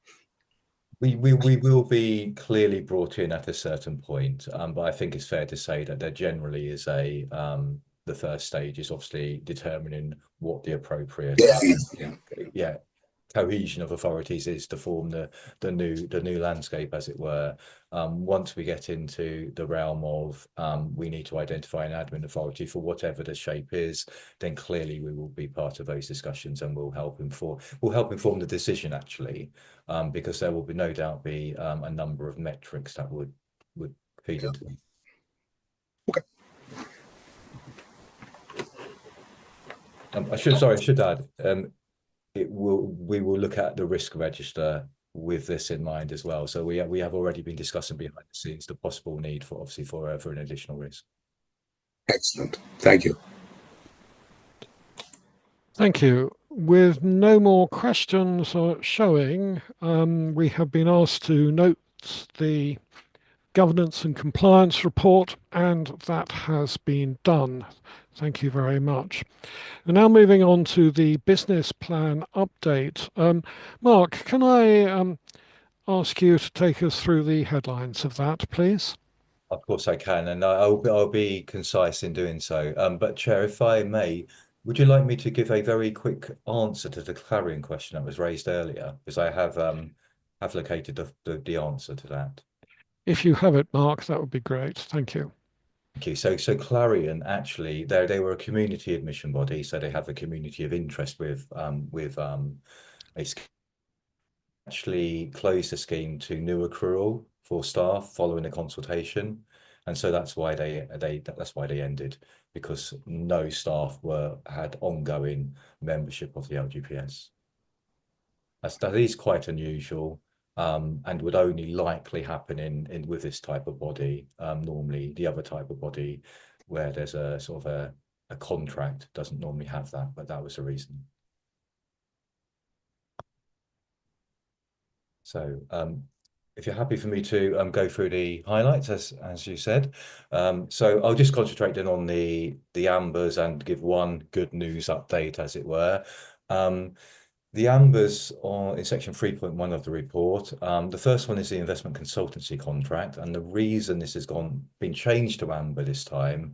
We will be clearly brought in at a certain point, but I think it's fair to say that there generally is the first stage is obviously determining what the appropriate cohesion of authorities is to form the new landscape, as it were. Once we get into the realm of we need to identify an admin authority for whatever the shape is, then clearly we will be part of those discussions and we'll help inform the decision, actually, because there will no doubt be a number of metrics that would feed into them. Okay. I should add, we will look at the risk register with this in mind as well. So we have already been discussing behind the scenes the possible need for an additional risk. Excellent. Thank you. Thank you. With no more questions showing, we have been asked to note the governance and compliance report, and that has been done. Thank you very much. And now moving on to the business plan update. Mark, can I ask you to take us through the headlines of that, please? Of course I can, and I'll be concise in doing so. But Chair, if I may, would you like me to give a very quick answer to the clarion question that was raised earlier? Because I have located the answer to that. If you have it, Mark, that would be great. Thank you. Thank you. So Clarion, actually, they were a community admission body, so they have a community of interest with a scheme. Actually closed the scheme to new accrual for staff following a consultation, and so that's why they ended, because no staff had ongoing membership of the LGPS. That is quite unusual. And would only likely happen in with this type of body. Normally, the other type of body where there's a sort of a contract doesn't normally have that, but that was the reason. So if you're happy for me to go through the highlights, as you said, so I'll just concentrate then on the ambers and give one good news update, as it were. The ambers in section 3.1 of the report. The first one is the investment consultancy contract, and the reason this has been changed to amber this time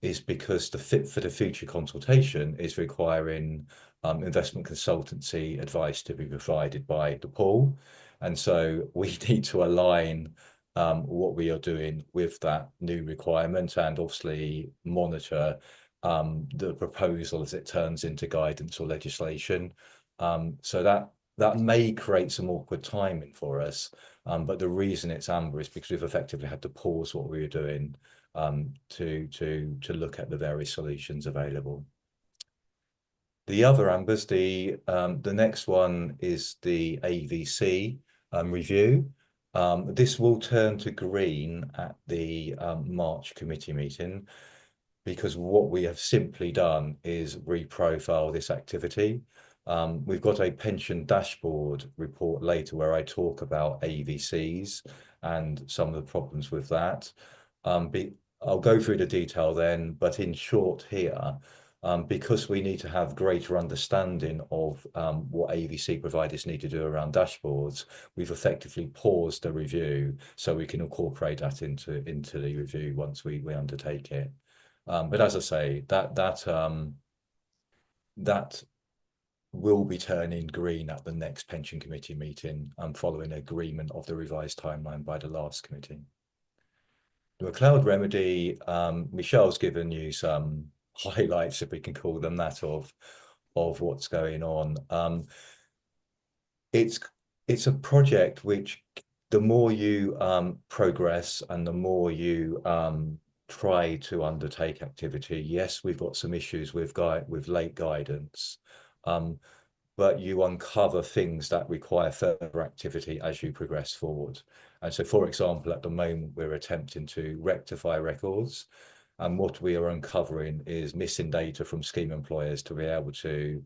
is because the fit for the future consultation is requiring investment consultancy advice to be provided by the pool, and so we need to align what we are doing with that new requirement, and obviously monitor the proposal as it turns into guidance or legislation. So that may create some awkward timing for us, but the reason it's amber is because we've effectively had to pause what we were doing to look at the various solutions available. The other ambers, the next one is the AVC review. This will turn to green at the March committee meeting, because what we have simply done is reprofile this activity. We've got a pension dashboard report later where I talk about AVCs and some of the problems with that. I'll go through the detail then, but in short here, because we need to have greater understanding of what AVC providers need to do around dashboards, we've effectively paused the review so we can incorporate that into the review once we undertake it. But as I say, that will be turning green at the next pension committee meeting, following agreement of the revised timeline by the last committee. The McLeod remedy, Michelle's given you some highlights, if we can call them that, of what's going on. It's a project which, the more you progress and the more you try to undertake activity, yes, we've got some issues with late guidance, but you uncover things that require further activity as you progress forward. And so, for example, at the moment, we're attempting to rectify records. And what we are uncovering is missing data from scheme employers to be able to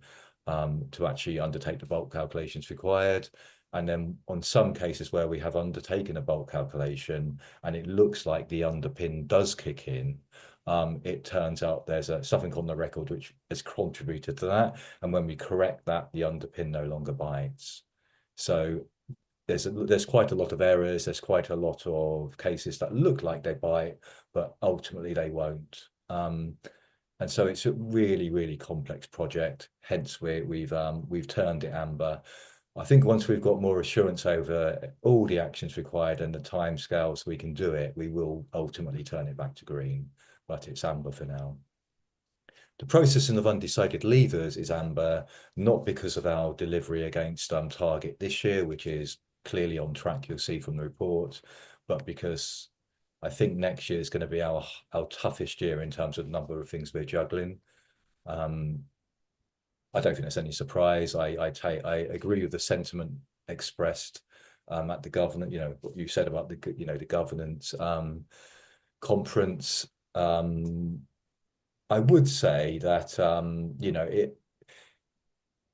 actually undertake the bulk calculations required. And then on some cases where we have undertaken a bulk calculation and it looks like the underpin does kick in, it turns out there's something on the record which has contributed to that. And when we correct that, the underpin no longer bites. So there's quite a lot of errors. There's quite a lot of cases that look like they bite, but ultimately they won't. And so it's a really, really complex project. Hence, we've turned it amber. I think once we've got more assurance over all the actions required and the timescales we can do it, we will ultimately turn it back to green. But it's amber for now. The processing of undecided leavers is amber, not because of our delivery against target this year, which is clearly on track, you'll see from the report, but because I think next year is going to be our toughest year in terms of the number of things we're juggling. I don't think there's any surprise. I agree with the sentiment expressed at the governance. You know what you said about the the governance conference. I would say that it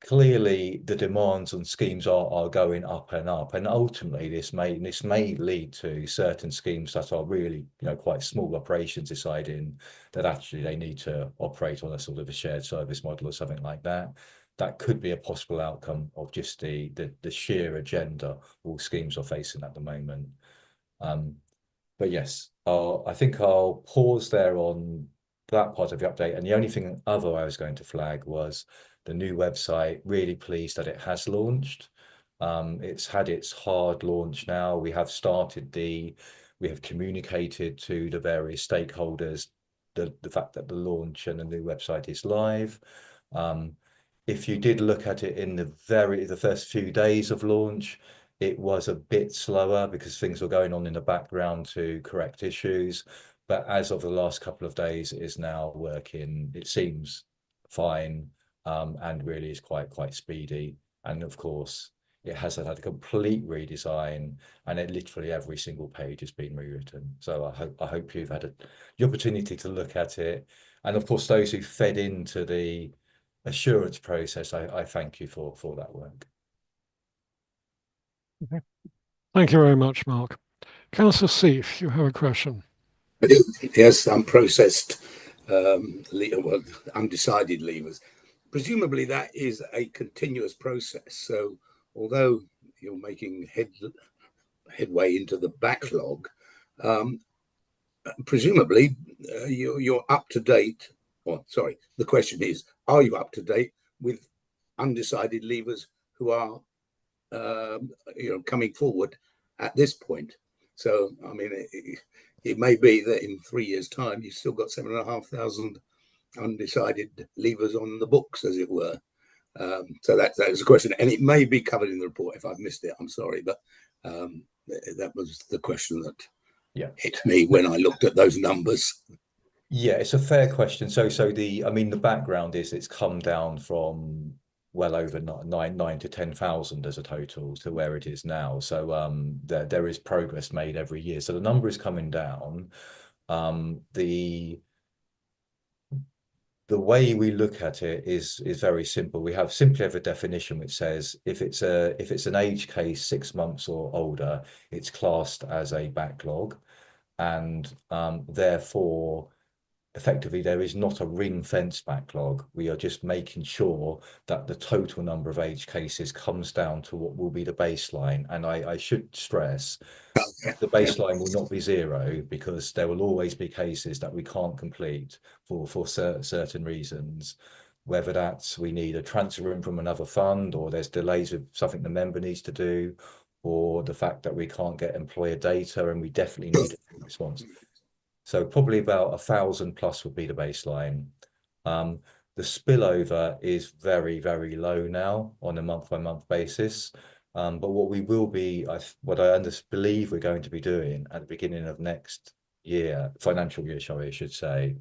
clearly the demands on schemes are going up and up, and ultimately this may lead to certain schemes that are really quite small operations deciding that actually they need to operate on a sort of a shared service model or something like that. That could be a possible outcome of just the sheer agenda all schemes are facing at the moment. But yes, I think I'll pause there on that part of the update. And the only thing other I was going to flag was the new website. Really pleased that it has launched. It's had its hard launch now. We have communicated to the various stakeholders the fact that the launch and the new website is live. If you did look at it in the first few days of launch, it was a bit slower because things were going on in the background to correct issues. But as of the last couple of days, it is now working. It seems fine, and really is quite speedy. And of course, it has had a complete redesign, and literally every single page has been rewritten. So I hope you've had the opportunity to look at it. And of course, those who fed into the assurance process, I thank you for that work. Okay. Thank you very much, Mark. Councillor Seif, you have a question. I do. Yes, unprocessed, undecided leavers. Presumably that is a continuous process. So although you're making headway into the backlog, presumably you're up to date. Or sorry, the question is, are you up to date with undecided leavers who are coming forward at this point? So I mean, it may be that in 3 years' time you've still got 7,500 undecided leavers on the books, as it were. So that was a question, and it may be covered in the report. If I've missed it, I'm sorry, but that was the question that hit me when I looked at those numbers. Yeah, it's a fair question. So the background is it's come down from well over 9 to 10,000 as a total to where it is now. So there is progress made every year. So the number is coming down. The way we look at it is very simple. We simply have a definition which says if it's an age case 6 months or older, it's classed as a backlog, and therefore effectively there is not a ring-fence backlog. We are just making sure that the total number of age cases comes down to what will be the baseline. And I should stress the baseline will not be 0, because there will always be cases that we can't complete for certain reasons, whether that's we need a transfer in from another fund, or there's delays with something the member needs to do, or the fact that we can't get employer data and we definitely need a response. So probably about 1,000 plus would be the baseline. The spillover is very, very low now on a month-by-month basis. But what we will be, what I believe we're going to be doing at the beginning of next year, financial year, I should say,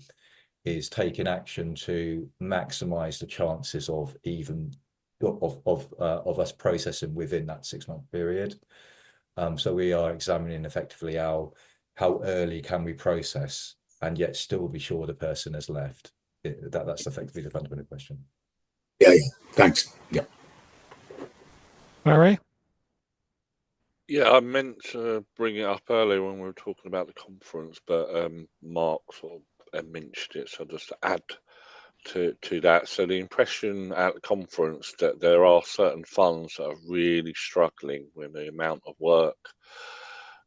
is taking action to maximise the chances of even of us processing within that 6-month period. So we are examining effectively how early can we process and yet still be sure the person has left. That's effectively the fundamental question. Yeah, thanks. Yeah. Barry? Yeah, I meant to bring it up earlier when we were talking about the conference, but Mark sort of mentioned it, so just to add to that. So the impression at the conference that there are certain funds that are really struggling with the amount of work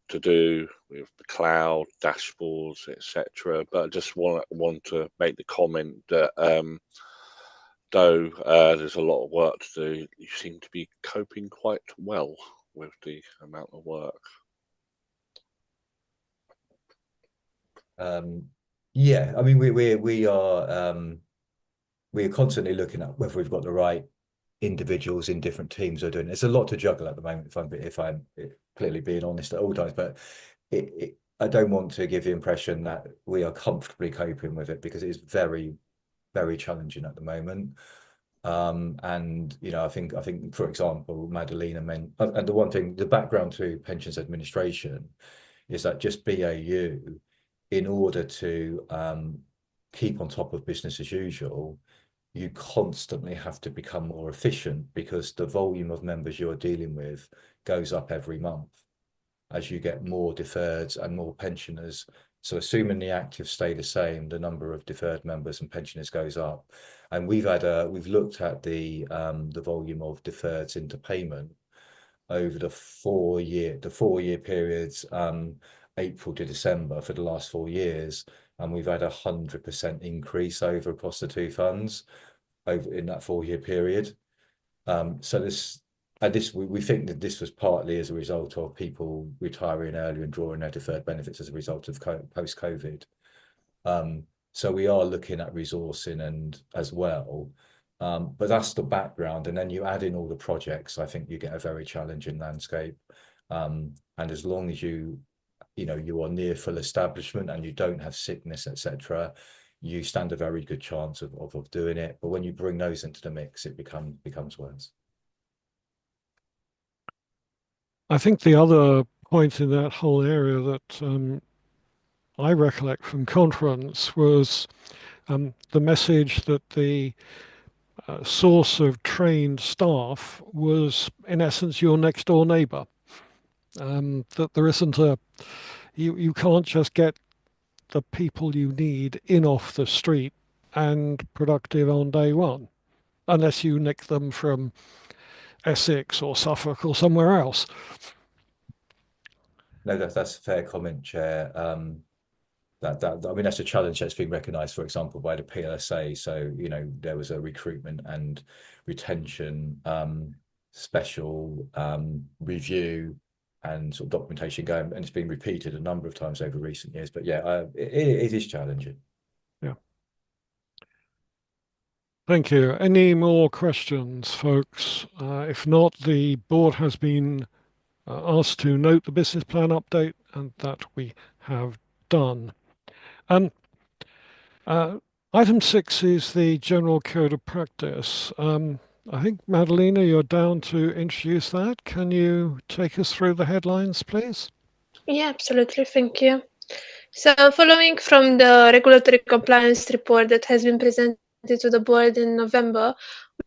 to do with the cloud, dashboards, etc. But I just want to make the comment that though there's a lot of work to do, you seem to be coping quite well with the amount of work. Yeah, I mean we are constantly looking at whether we've got the right individuals in different teams who are doing it. It's a lot to juggle at the moment, if I'm clearly being honest at all times, but I don't want to give the impression that we are comfortably coping with it, because it is very, very challenging at the moment. And I think for example, Madalena meant, and the one thing, the background to pensions administration is that just BAU, in order to keep on top of business as usual, you constantly have to become more efficient, because the volume of members you're dealing with goes up every month as you get more deferreds and more pensioners. So assuming the active stay the same, the number of deferred members and pensioners goes up. And we've looked at the volume of deferreds into payment over the 4-year periods, April to December for the last 4 years, and we've had 100% increase across the two funds over in that 4-year period. So we think that this was partly as a result of people retiring early and drawing their deferred benefits as a result of post-COVID. So we are looking at resourcing and as well, but that's the background. And then you add in all the projects, I think you get a very challenging landscape. And as long as you are near full establishment and you don't have sickness, etc., you stand a very good chance of doing it. But when you bring those into the mix, it becomes worse. I think the other point in that whole area that I recollect from conference was the message that the source of trained staff was, in essence, your next door neighbour. That there isn't you can't just get the people you need in off the street and productive on day one, unless you nick them from Essex or Suffolk or somewhere else. No, that's a fair comment, Chair. I mean, that's a challenge that's been recognised, for example, by the PLSA. So there was a recruitment and retention special review and sort of documentation going, and it's been repeated a number of times over recent years. But yeah, it is challenging. Yeah. Thank you. Any more questions, folks? If not, the board has been asked to note the business plan update, and that we have done. Item 6 is the general code of practice. I think, Madalena, you're down to introduce that. Can you take us through the headlines, please? Yeah, absolutely. Thank you. So following from the regulatory compliance report that has been presented to the board in November,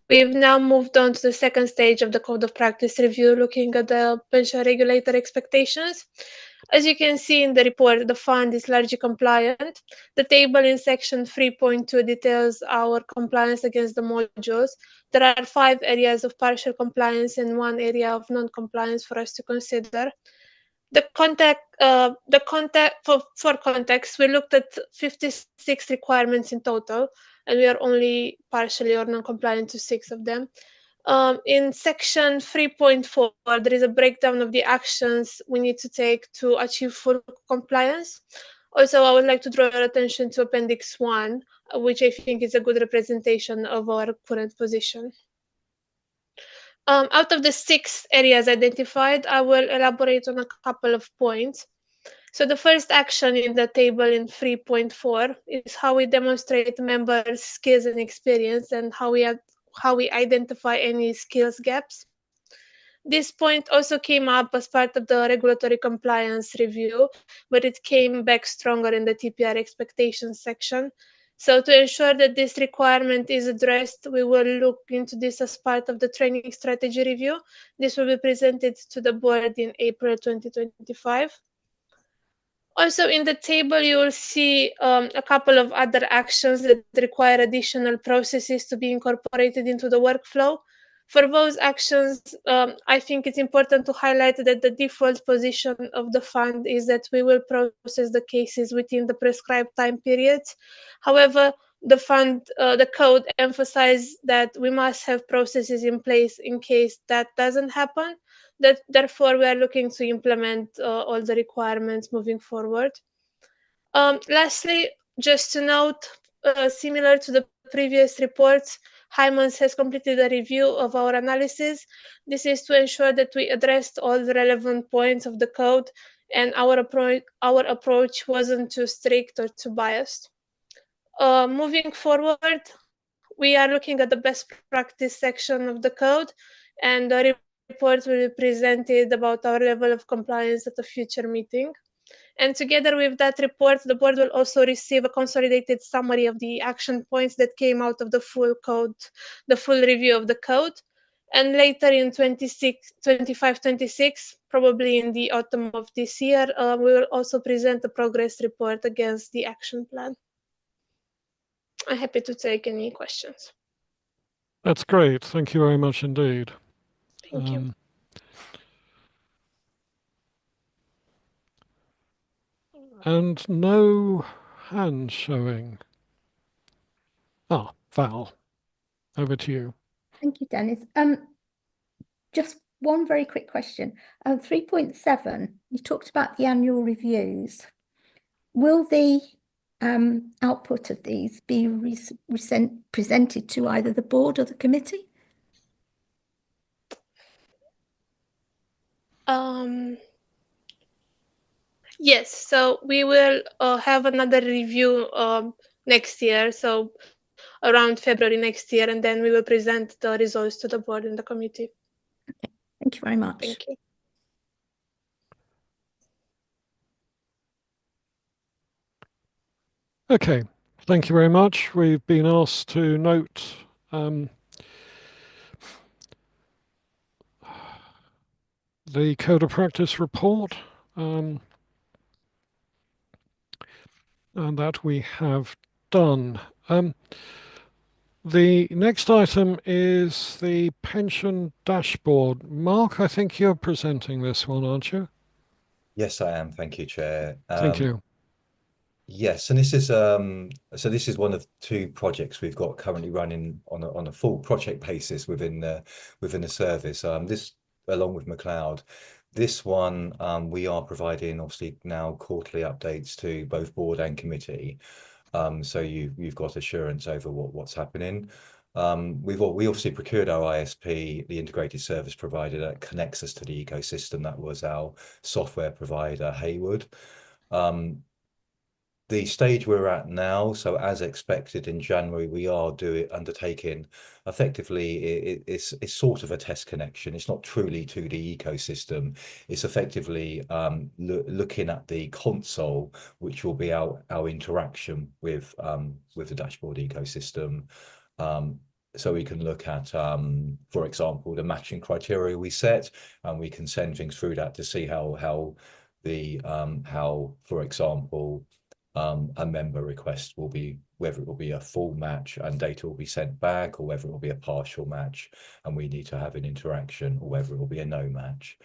we've now moved on to the second stage of the Code of Practice review, looking at the pension regulator expectations. As you can see in the report, the fund is largely compliant. The table in section 3.2 details our compliance against the modules. There are 5 areas of partial compliance and 1 area of non-compliance for us to consider. For context, we looked at 56 requirements in total, and we are only partially or non-compliant to 6 of them. In section 3.4, there is a breakdown of the actions we need to take to achieve full compliance. Also, I would like to draw your attention to Appendix 1, which I think is a good representation of our current position. Out of the 6 areas identified, I will elaborate on a couple of points. So the first action in the table in 3.4 is how we demonstrate members' skills and experience, and how how we identify any skills gaps. This point also came up as part of the regulatory compliance review, but it came back stronger in the TPR expectations section. So to ensure that this requirement is addressed, we will look into this as part of the training strategy review. This will be presented to the board in April 2025. Also in the table, you will see a couple of other actions that require additional processes to be incorporated into the workflow. For those actions, I think it's important to highlight that the default position of the fund is that we will process the cases within the prescribed time periods. However, the fund, the code emphasizes that we must have processes in place in case that doesn't happen. Therefore, we are looking to implement all the requirements moving forward. Lastly, just to note, similar to the previous reports, Hymans has completed a review of our analysis. This is to ensure that we addressed all the relevant points of the code, and our approach wasn't too strict or too biased. Moving forward, we are looking at the best practice section of the code, and the report will be presented about our level of compliance at a future meeting. And together with that report, the board will also receive a consolidated summary of the action points that came out of the full code, the full review of the code. And later in 25-26, probably in the autumn of this year, we will also present a progress report against the action plan. I'm happy to take any questions. That's great. Thank you very much indeed. Thank you. And no hand showing. Ah, Val, over to you. Thank you, Dennis. Just one very quick question. 3.7, you talked about the annual reviews. Will the output of these be presented to either the board or the committee? Yes, so we will have another review next year, so around February next year, and then we will present the results to the board and the committee. Okay, thank you very much. Thank you. Okay, thank you very much. We've been asked to note the Code of Practice report, and that we have done. The next item is the pension dashboard. Mark, I think you're presenting this one, aren't you? Yes, I am. Thank you, Chair. Thank you. Yes, and this is this is one of two projects we've got currently running on a full project basis within the service. This, along with McLeod, this one we are providing obviously now quarterly updates to both board and committee. So you've got assurance over what's happening. We obviously procured our ISP, the integrated service provider that connects us to the ecosystem. That was our software provider, Haywood. The stage we're at now, so as expected in January, we are undertaking effectively, it's sort of a test connection. It's not truly to the ecosystem. It's effectively looking at the console, which will be our interaction with the dashboard ecosystem. So we can look at, for example, the matching criteria we set, and we can send things through that to see how, for example, a member request will be, whether it will be a full match and data will be sent back, or whether it will be a partial match and we need to have an interaction, or whether it will be a no match.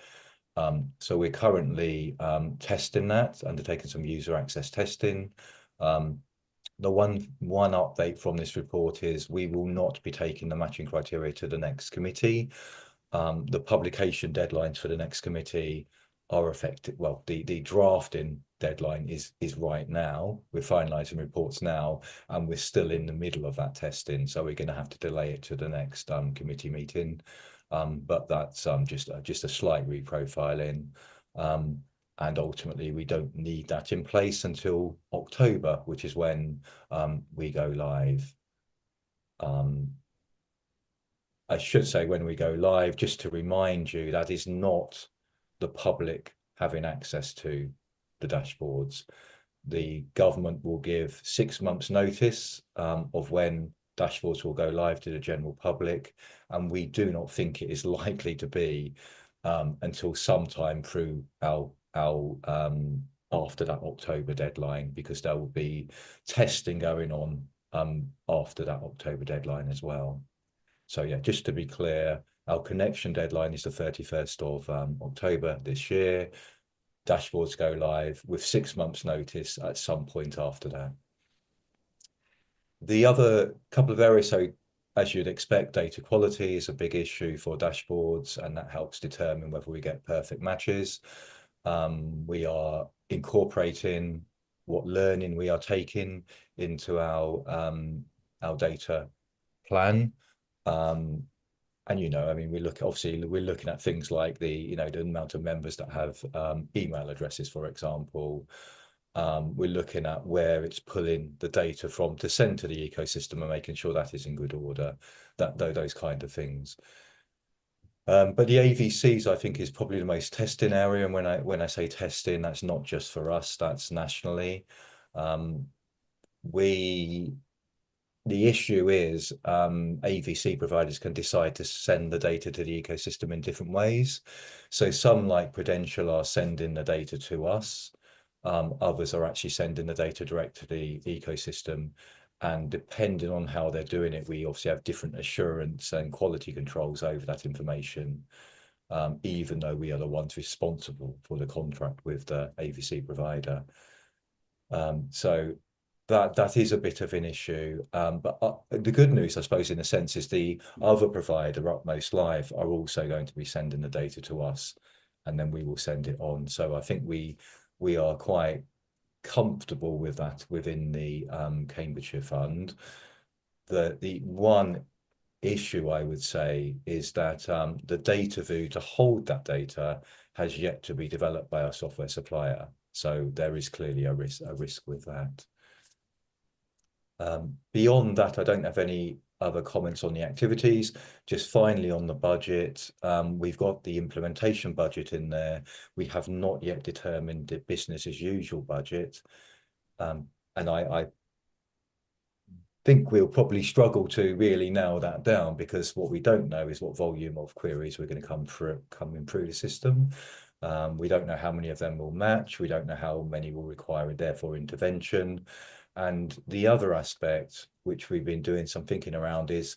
So we're currently testing that, undertaking some user access testing. The one update from this report is we will not be taking the matching criteria to the next committee. The publication deadlines for the next committee are affected. Well, the drafting deadline is right now. We're finalizing reports now, and we're still in the middle of that testing, so we're going to have to delay it to the next committee meeting. But that's just a slight reprofiling, and ultimately we don't need that in place until October, which is when we go live. I should say when we go live, just to remind you, that is not the public having access to the dashboards. The government will give 6 months notice of when dashboards will go live to the general public, and we do not think it is likely to be until sometime through our after that October deadline, because there will be testing going on after that October deadline as well. So yeah, just to be clear, our connection deadline is the 31st of October this year. Dashboards go live with 6 months notice at some point after that. The other couple of areas, so as you'd expect, data quality is a big issue for dashboards, and that helps determine whether we get perfect matches. We are incorporating what learning we are taking into our data plan. And, you know, I mean, obviously we're looking at things like the amount of members that have email addresses, for example. We're looking at where it's pulling the data from to send to the ecosystem and making sure that is in good order, those kind of things. But the AVCs, I think, is probably the most testing area. And when I say testing, that's not just for us, that's nationally. The issue is AVC providers can decide to send the data to the ecosystem in different ways. So some, like Prudential, are sending the data to us. Others are actually sending the data direct to the ecosystem. And depending on how they're doing it, we obviously have different assurance and quality controls over that information, even though we are the ones responsible for the contract with the AVC provider. So that is a bit of an issue. But the good news, I suppose, in a sense, is the other provider, Utmost Live, are also going to be sending the data to us, and then we will send it on. So I think we are quite comfortable with that within the Cambridgeshire Fund. The one issue I would say is that the data view to hold that data has yet to be developed by our software supplier. So there is clearly a risk with that. Beyond that, I don't have any other comments on the activities. Just finally on the budget, we've got the implementation budget in there. We have not yet determined the business as usual budget. And I think we'll probably struggle to really nail that down, because what we don't know is what volume of queries we're going to coming through the system. We don't know how many of them will match. We don't know how many will require, therefore, intervention. And the other aspect, which we've been doing some thinking around, is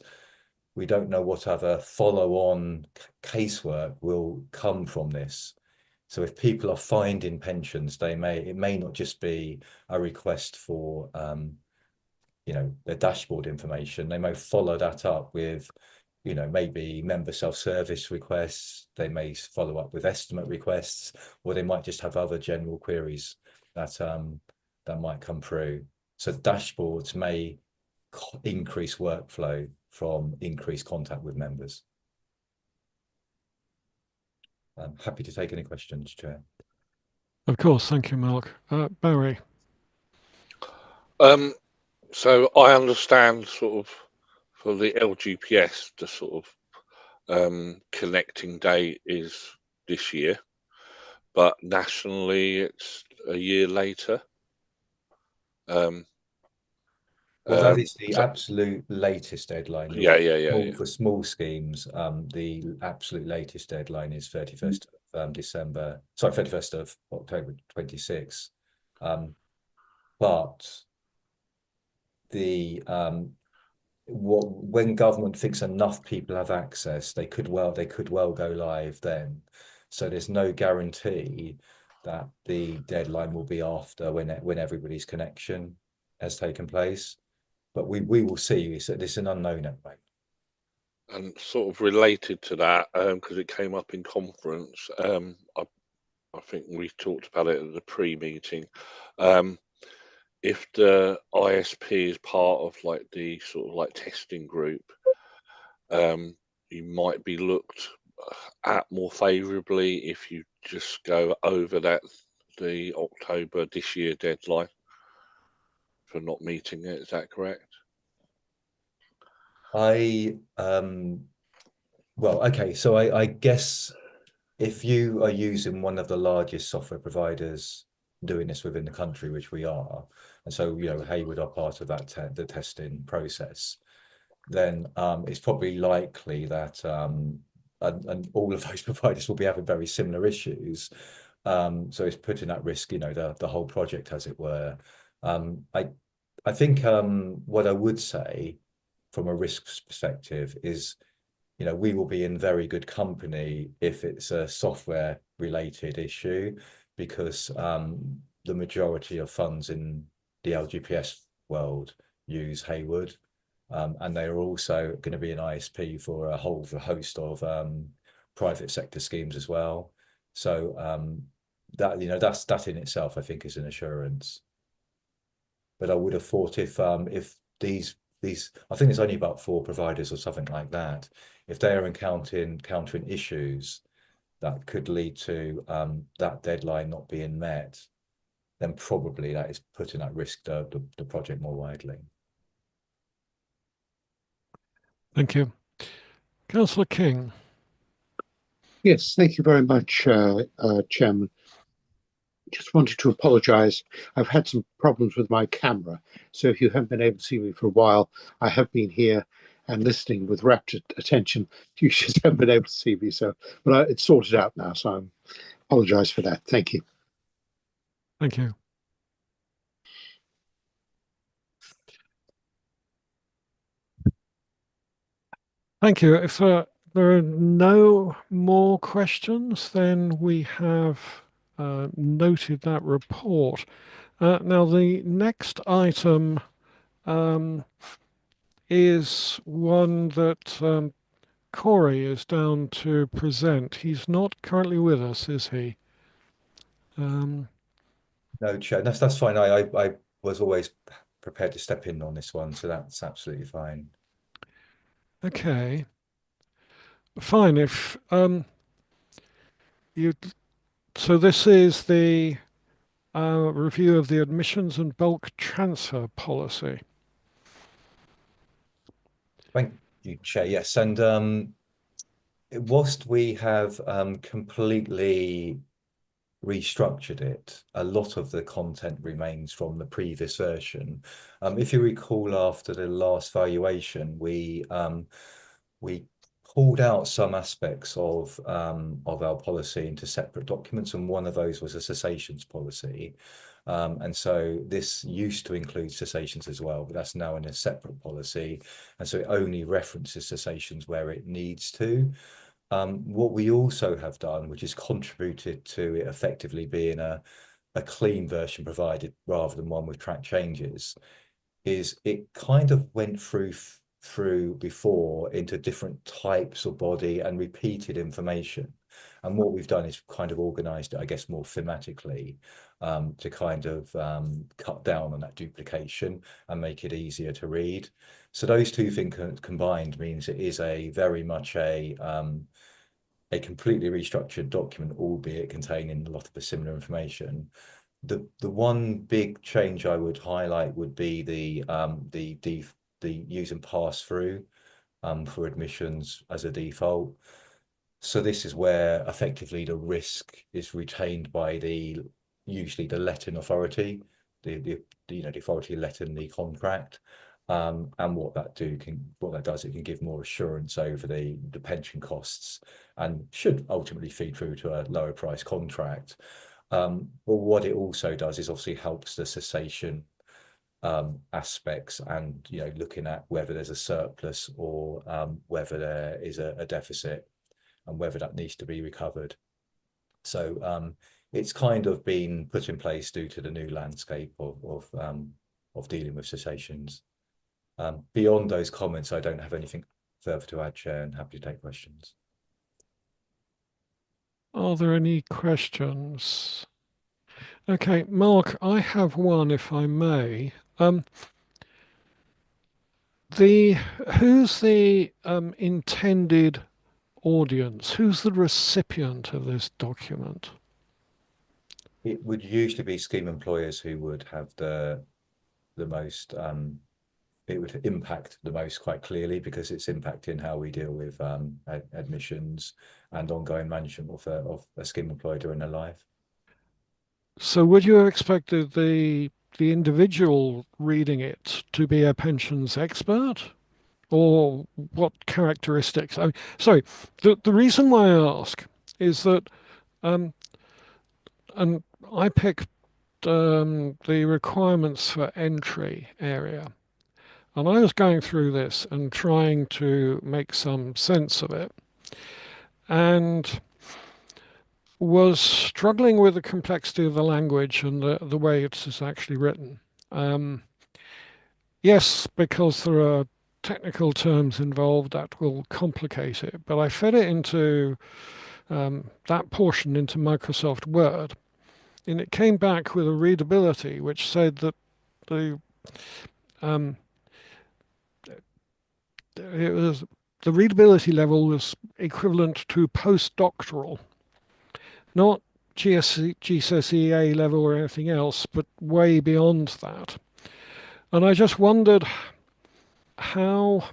we don't know what other follow-on casework will come from this. So if people are finding pensions, it may not just be a request for their dashboard information. They may follow that up with maybe member self-service requests. They may follow up with estimate requests, or they might just have other general queries that might come through. So dashboards may increase workflow from increased contact with members. I'm happy to take any questions, Chair. Of course, thank you, Mark. Barry. So I understand sort of for the LGPS, the sort of connecting date is this year, but nationally it's a year later. Well, that is the absolute latest deadline. Yeah. For small schemes, the absolute latest deadline is 31st of December. Sorry, 31st of October 26. But when government thinks enough people have access, they could well go live then. So there's no guarantee that the deadline will be after when everybody's connection has taken place. But we will see. It's an unknown at the moment. And sort of related to that, because it came up in conference, I think we talked about it at the pre-meeting. If the ISP is part of like the sort of like testing group, you might be looked at more favourably if you just go over the October this year deadline for not meeting it. Is that correct? Well, okay, so I guess if you are using one of the largest software providers doing this within the country, which we are, and so Hayward are part of that the testing process, then it's probably likely that and all of those providers will be having very similar issues. So it's putting at risk, the whole project, as it were. I think what I would say from a risk perspective is, we will be in very good company if it's a software related issue, because the majority of funds in the LGPS world use Hayward. And they are also going to be an ISP for a whole host of private sector schemes as well. So that in itself, I think, is an assurance. But I would have thought if these I think there's only about 4 providers or something like that. If they are encountering issues that could lead to that deadline not being met, then probably that is putting at risk the project more widely. Thank you. Councillor King. Yes, thank you very much, Chairman. Just wanted to apologise. I've had some problems with my camera, so if you haven't been able to see me for a while, I have been here and listening with rapt attention. You just haven't been able to see me, but it's sorted out now, so I apologise for that. Thank you. Thank you. Thank you. If there are no more questions, then we have noted that report. Now, the next item is one that Corey is down to present. He's not currently with us, is he? No, Chair, that's fine. I was always prepared to step in on this one, so that's absolutely fine. Okay. Fine. If so this is the review of the admissions and bulk transfer policy. Thank you, Chair. Yes, and whilst we have completely restructured it, a lot of the content remains from the previous version. If you recall, after the last valuation, we pulled out some aspects of our policy into separate documents, and one of those was a cessations policy. And so this used to include cessations as well, but that's now in a separate policy. And so it only references cessations where it needs to. What we also have done, which has contributed to it effectively being a clean version provided rather than one with track changes, is it kind of went through before into different types of body and repeated information. And what we've done is kind of organized it, I guess, more thematically to kind of cut down on that duplication and make it easier to read. So those two things combined means it is a very much a completely restructured document, albeit containing a lot of the similar information. The one big change I would highlight would be the using pass-through for admissions as a default. So this is where effectively the risk is retained by usually the letting authority, the authority letting the contract. And what that does, it can give more assurance over the pension costs and should ultimately feed through to a lower price contract. But what it also does is obviously helps the cessation aspects and looking at whether there's a surplus or whether there is a deficit and whether that needs to be recovered. So it's kind of been put in place due to the new landscape of dealing with cessations. Beyond those comments, I don't have anything further to add, Chair, and happy to take questions. Are there any questions? Okay, Mark, I have one, if I may. Who's the intended audience? Who's the recipient of this document? It would usually be scheme employers who would have the most impact the most quite clearly, because it's impacting how we deal with admissions and ongoing management of a scheme employee during their life. So would you have expected the individual reading it to be a pensions expert? Or what characteristics? I mean, sorry, the reason why I ask is that, and I picked the requirements for entry area, and I was going through this and trying to make some sense of it, and was struggling with the complexity of the language and the way it is actually written. Yes, because there are technical terms involved that will complicate it, but I fed it into that portion into Microsoft Word, and it came back with a readability which said that the it was the readability level was equivalent to postdoctoral, not GCSE A level or anything else, but way beyond that. And I just wondered how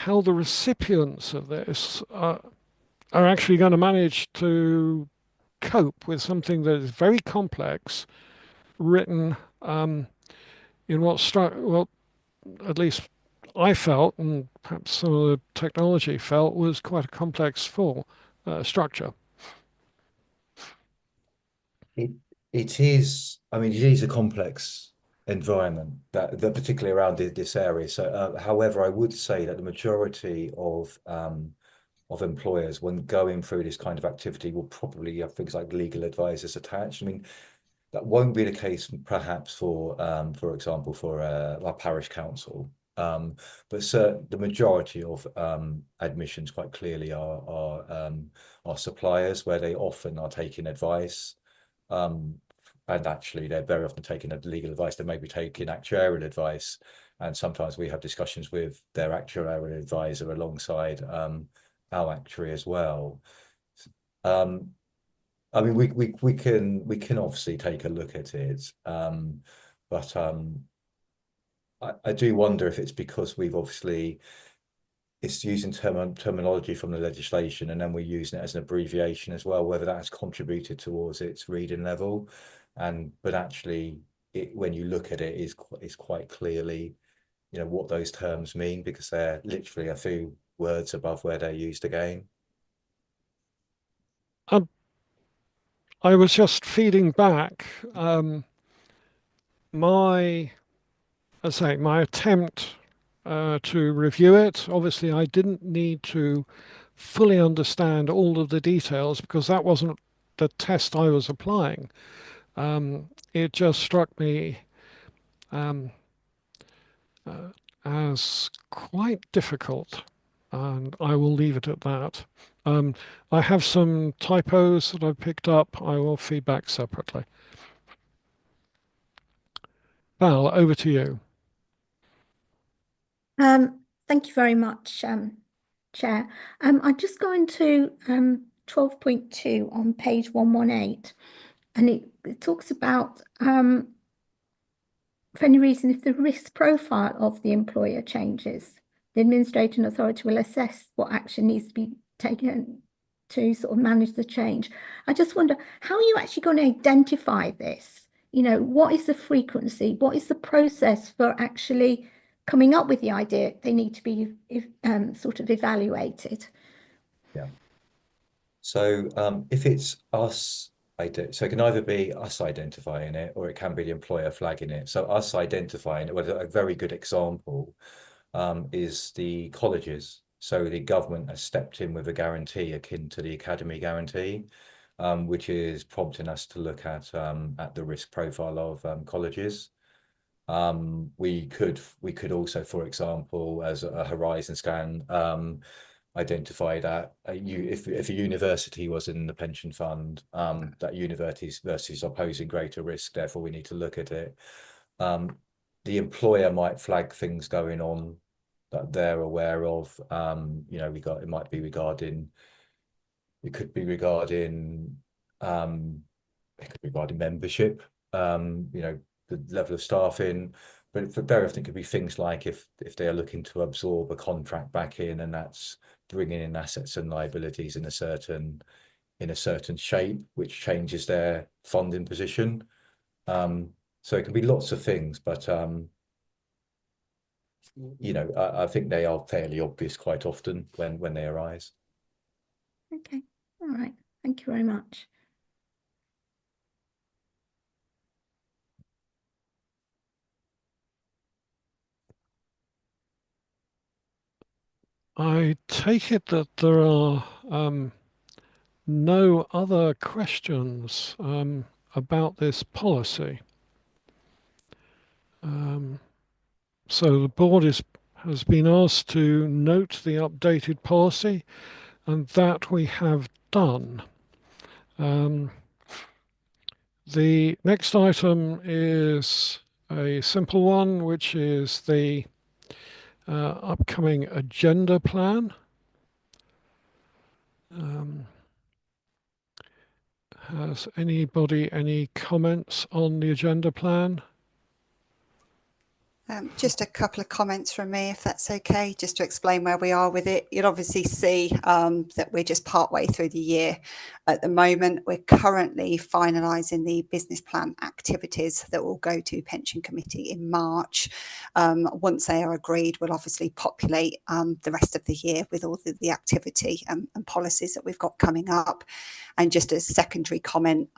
the recipients of this are actually going to manage to cope with something that is very complex, written in well, at least I felt, and perhaps some of the technology felt, was quite a complex structure. It is. I mean, it is a complex environment that particularly around this area. So, however, I would say that the majority of employers, when going through this kind of activity, will probably have things like legal advisors attached. I mean, that won't be the case, perhaps, for example, for a parish council. But the majority of admissions quite clearly are suppliers, where they often are taking advice. And actually, they're very often taking legal advice. They may be taking actuarial advice. And sometimes we have discussions with their actuarial advisor alongside our actuary as well. I mean, we can obviously take a look at it, but I do wonder if it's because it's using terminology from the legislation, and then we're using it as an abbreviation as well, whether that has contributed towards its reading level. But actually, when you look at it, is quite clearly, what those terms mean, because they're literally a few words above where they're used again. I was just feeding back my attempt to review it. Obviously, I didn't need to fully understand all of the details because that wasn't the test I was applying. It just struck me as quite difficult, and I will leave it at that. I have some typos that I've picked up. I will feed back separately. Val, over to you. Thank you very much, Chair. I'm just going to 12.2 on page 118, and it talks about for any reason, if the risk profile of the employer changes, the administrating authority will assess what action needs to be taken to sort of manage the change. I just wonder, how are you actually going to identify this? What is the frequency? What is the process for actually coming up with the idea they need to be sort of evaluated? Yeah. So if it's us, so it can either be us identifying it, or it can be the employer flagging it. So us identifying it, well, a very good example is the colleges. So the government has stepped in with a guarantee akin to the academy guarantee, which is prompting us to look at the risk profile of colleges. We could also, for example, as a horizon scan, identify that if a university was in the pension fund, that universities are posing greater risk, therefore we need to look at it. The employer might flag things going on that they're aware of. It could be regarding membership, the level of staffing. but very often it could be things like if they are looking to absorb a contract back in, and that's bringing in assets and liabilities in a certain shape, which changes their funding position. So it can be lots of things, but you know, I think they are fairly obvious quite often when they arise. Okay, all right. Thank you very much. I take it that there are no other questions about this policy. So the board has been asked to note the updated policy, and that we have done. The next item is a simple one, which is the upcoming agenda plan. Has anybody any comments on the agenda plan? Just a couple of comments from me, if that's okay, just to explain where we are with it. You'll obviously see that we're just partway through the year at the moment. We're currently finalising the business plan activities that will go to Pension Committee in March. Once they are agreed, we'll obviously populate the rest of the year with all the activity and policies that we've got coming up. And just a secondary comment,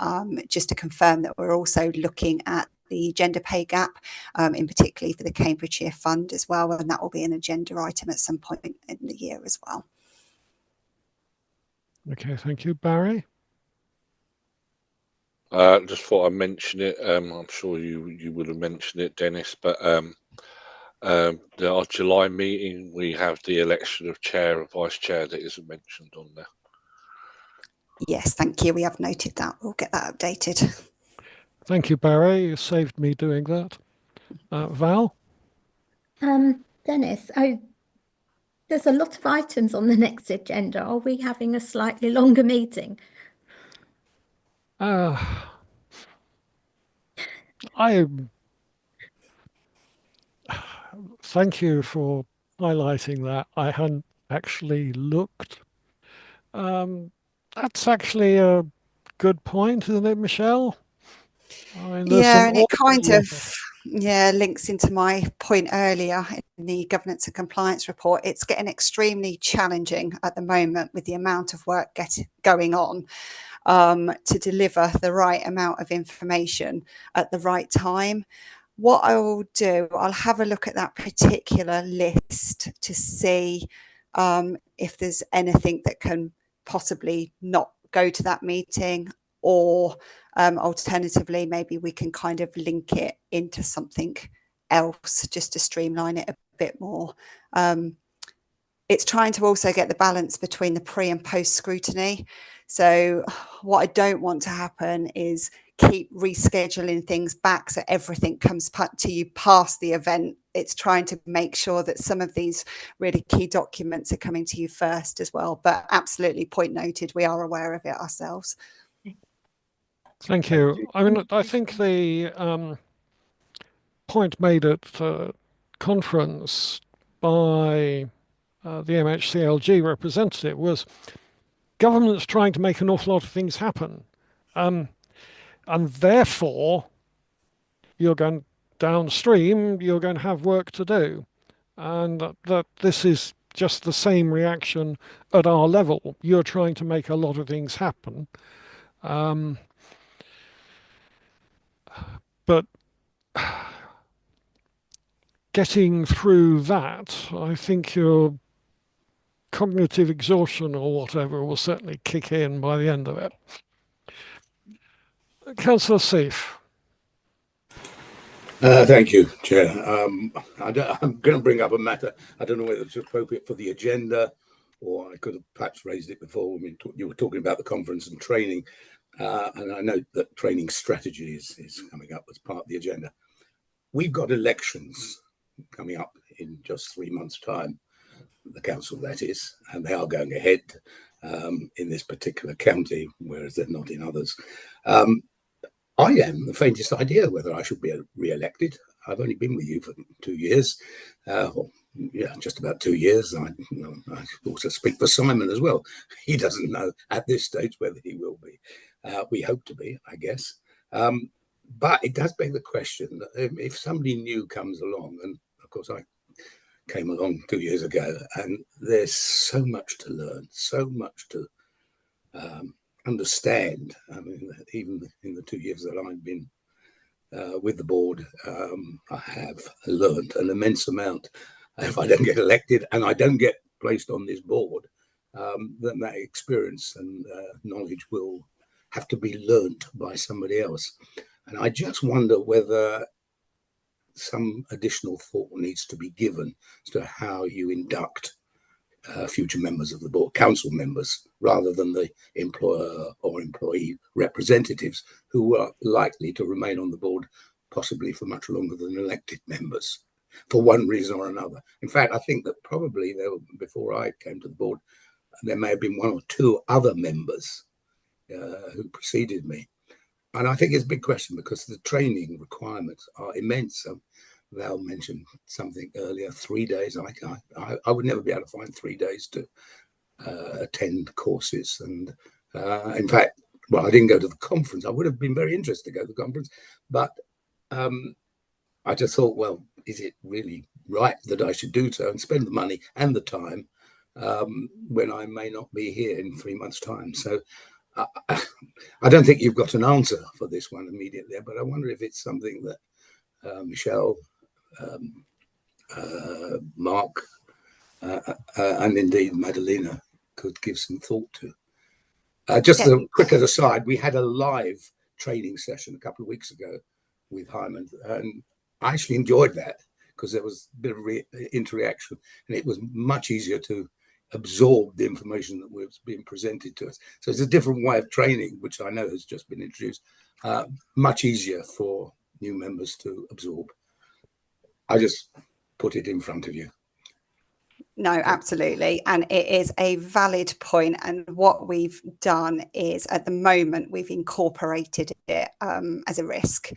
just to confirm that we're also looking at the gender pay gap, in particularly for the Cambridgeshire Fund as well, and that will be an agenda item at some point in the year as well. Okay, thank you. Barry? Just thought I'd mention it. I'm sure you would have mentioned it, Dennis, but our July meeting, we have the election of chair and vice chair that isn't mentioned on there. Yes, thank you. We have noted that. We'll get that updated. Thank you, Barry. You saved me doing that. Val? Dennis, there's a lot of items on the next agenda. Are we having a slightly longer meeting? Thank you for highlighting that. I hadn't actually looked. That's actually a good point, isn't it, Michelle? Yeah, and it kind of links into my point earlier in the governance and compliance report. It's getting extremely challenging at the moment with the amount of work going on to deliver the right amount of information at the right time. What I will do, I'll have a look at that particular list to see if there's anything that can possibly not go to that meeting, or alternatively, maybe we can kind of link it into something else just to streamline it a bit more. It's trying to also get the balance between the pre and post scrutiny. So what I don't want to happen is keep rescheduling things back so everything comes to you past the event. It's trying to make sure that some of these really key documents are coming to you first as well. But absolutely, point noted, we are aware of it ourselves. Thank you. I mean, I think the point made at conference by the MHCLG representative was government's trying to make an awful lot of things happen. And therefore, you're going downstream, you're going to have work to do. And that this is just the same reaction at our level. You're trying to make a lot of things happen. But getting through that, I think your cognitive exhaustion or whatever will certainly kick in by the end of it. Councillor Seif. Thank you, Chair. I'm going to bring up a matter. I don't know whether it's appropriate for the agenda, or I could have perhaps raised it before. I mean, you were talking about the conference and training, and I know that training strategy is coming up as part of the agenda. We've got elections coming up in just 3 months' time, the council that is, and they are going ahead in this particular county, whereas they're not in others. I am the faintest idea whether I should be re-elected. I've only been with you for 2 years. Yeah, just about 2 years. I also speak for Simon as well. He doesn't know at this stage whether he will be. We hope to be, I guess. But it does beg the question that if somebody new comes along, and of course I came along 2 years ago, and there's so much to learn, so much to understand. I mean, even in the 2 years that I've been with the board, I have learned an immense amount. If I don't get elected and I don't get placed on this board, then that experience and knowledge will have to be learnt by somebody else. And I just wonder whether some additional thought needs to be given as to how you induct future members of the board, council members, rather than the employer or employee representatives who are likely to remain on the board possibly for much longer than elected members for one reason or another. In fact, I think that probably before I came to the board, there may have been one or two other members who preceded me. And I think it's a big question because the training requirements are immense. Val mentioned something earlier, 3 days. I would never be able to find 3 days to attend courses. And in fact, well, I didn't go to the conference. I would have been very interested to go to the conference, but I just thought, well, is it really right that I should do so and spend the money and the time when I may not be here in 3 months' time? So I don't think you've got an answer for this one immediately, but I wonder if it's something that Michelle, Mark, and indeed Madalena could give some thought to. Just a quick aside, we had a live training session a couple of weeks ago with Hyman, and I actually enjoyed that because there was a bit of interaction, and it was much easier to absorb the information that was being presented to us. So it's a different way of training, which I know has just been introduced, much easier for new members to absorb. I just put it in front of you. No, absolutely. And it is a valid point. And what we've done is at the moment, we've incorporated it as a risk.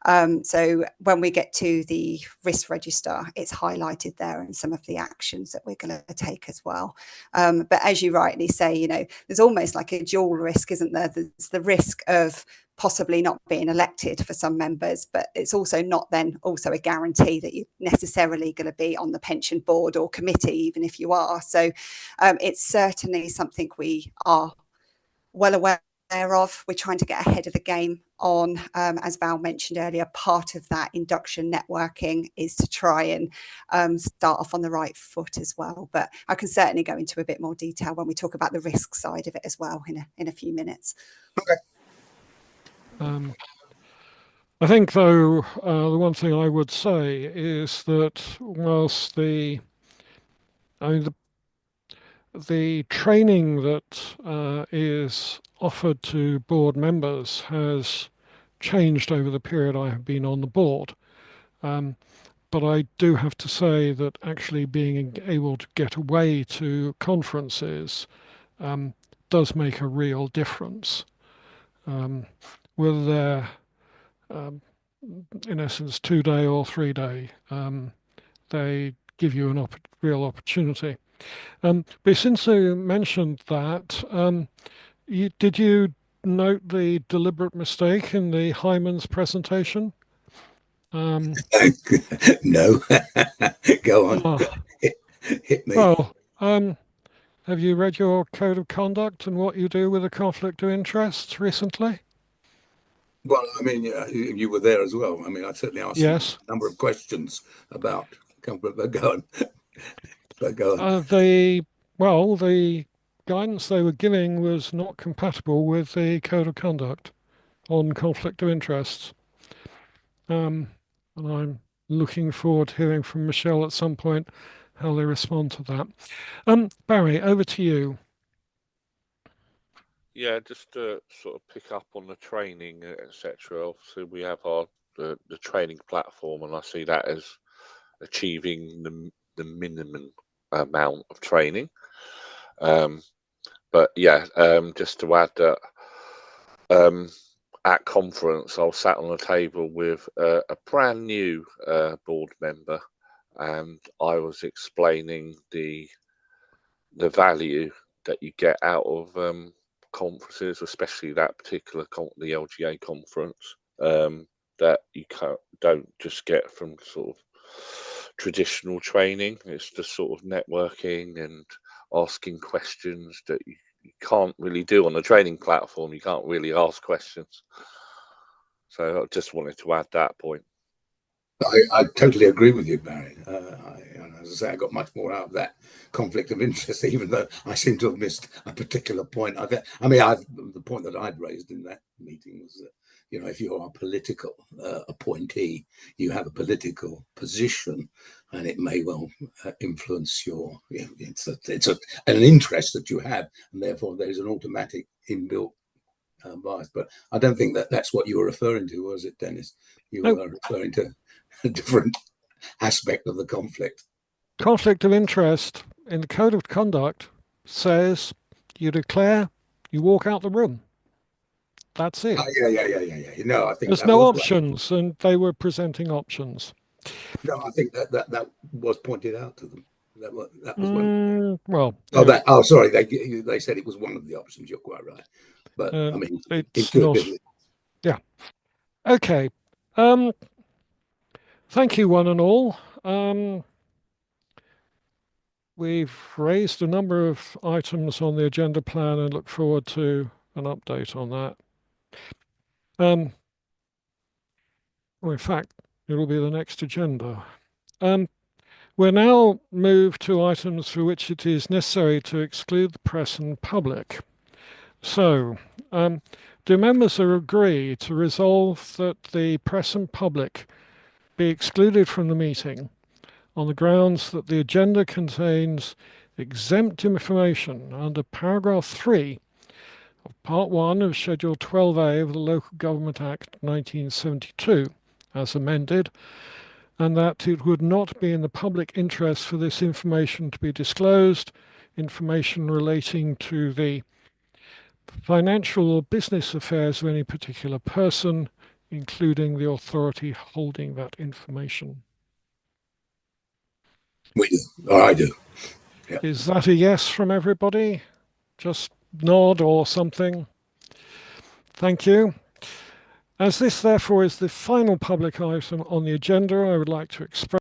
So when we get to the risk register, it's highlighted there and some of the actions that we're going to take as well. But as you rightly say, you know, there's almost like a dual risk, isn't there? There's the risk of possibly not being elected for some members, but it's also not then also a guarantee that you're necessarily going to be on the pension board or committee, even if you are. So it's certainly something we are well aware of. We're trying to get ahead of the game on, as Val mentioned earlier, part of that induction networking is to try and start off on the right foot as well. But I can certainly go into a bit more detail when we talk about the risk side of it as well in a few minutes. Okay. I think, though, the one thing I would say is that whilst the training that is offered to board members has changed over the period I have been on the board, but I do have to say that actually being able to get away to conferences does make a real difference. Whether they're in essence 2-day or 3-day, they give you a real opportunity. But since you mentioned that, did you note the deliberate mistake in the Hyman's presentation? No. Go on. Hit me. Well, have you read your code of conduct and what you do with a conflict of interest recently? Well, I mean, you were there as well. I mean, I certainly asked you a number of questions about conflict. But go on. The guidance they were giving was not compatible with the code of conduct on conflict of interests. And I'm looking forward to hearing from Michelle at some point how they respond to that. Barry, over to you. Yeah, just to sort of pick up on the training, etc. Obviously, we have the training platform, and I see that as achieving the minimum amount of training. But yeah, just to add that at conference, I was sat on a table with a brand new board member, and I was explaining the value that you get out of conferences, especially that particular the LGA conference, that you don't just get from sort of traditional training. It's the sort of networking and asking questions that you can't really do on a training platform. You can't really ask questions. So I just wanted to add that point. I totally agree with you, Barry. As I say, I got much more out of that conflict of interest, even though I seem to have missed a particular point. The point that I'd raised in that meeting was that, you know, if you are a political appointee, you have a political position, and it may well influence your. You know, it's an interest that you have, and therefore there is an automatic inbuilt bias. But I don't think that that's what you were referring to, was it, Dennis? You were referring to a different aspect of the conflict. Conflict of interest in the Code of Conduct says you declare, you walk out the room. That's it. Yeah. No, I think there's no options, and they were presenting options. No, I think that was pointed out to them. That was one. Well. Sorry. They said it was one of the options. You're quite right. But I mean, it's not. Yeah. Okay. Thank you, one and all. We've raised a number of items on the agenda plan and look forward to an update on that. Well, in fact, it'll be the next agenda. We'll now move to items for which it is necessary to exclude the press and public. So, do members agree to resolve that the press and public be excluded from the meeting on the grounds that the agenda contains exempt information under paragraph 3 of Part 1 of Schedule 12A of the Local Government Act 1972, as amended, and that it would not be in the public interest for this information to be disclosed, information relating to the financial or business affairs of any particular person, including the authority holding that information? We do, or I do. Yeah. Is that a yes from everybody? Just nod or something. Thank you. As this, therefore, is the final public item on the agenda, I would like to express